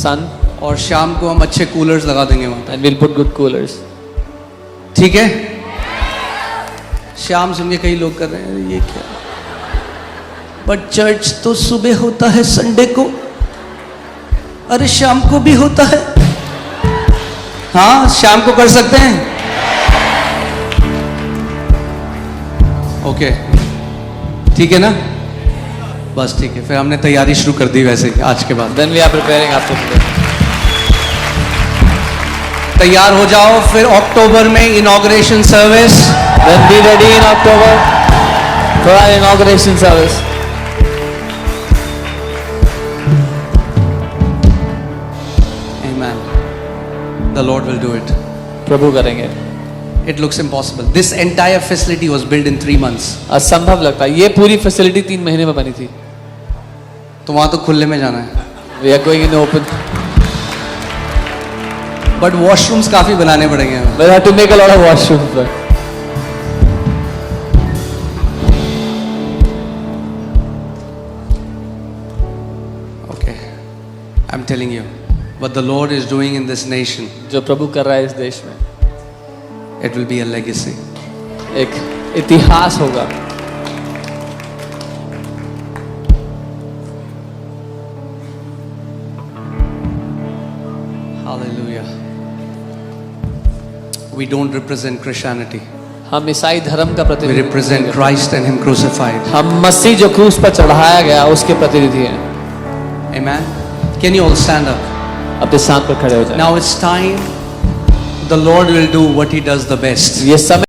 sun, और शाम को हम अच्छे कूलर्स लगा देंगे वहाँ। and we'll put good coolers. ठीक है? शाम सुन के कई लोग कर रहे हैं ये क्या, बट चर्च तो सुबह होता है संडे को, अरे शाम को भी होता है। हाँ शाम को कर सकते हैं। ओके ठीक है ना? बस ठीक है, फिर हमने तैयारी शुरू कर दी वैसे आज के बाद। Then we are preparing after today. तैयार हो जाओ, फिर अक्टूबर में inauguration service. Then be ready in October for our inauguration service. Amen. The Lord will do it. प्रभु करेंगे। It looks impossible. This entire facility was built in 3 months. असंभव लगता है, ये पूरी फैसिलिटी 3 महीने में बनी थी। तो वहां तो खुले में जाना है, We are going in the open. But washrooms काफी बनाने पड़ेंगे हमें। We'll have to make a lot of washrooms. But I'm telling you, what the Lord is doing in this nation, जो प्रभु कर रहा है इस देश में, it will be a legacy. एक इतिहास होगा. Hallelujah. We don't represent Christianity. हम ईसाई धर्म का We प्रतिनिधि represent Christ and Him crucified. हम मसीह जो क्रूस पर चढ़ाया गया उसके प्रतिनिधि हैं. Amen. Can you all stand up? अपने स्थान पर खड़े हो जाएं. Now it's time. The Lord will do what He does the best. ये समय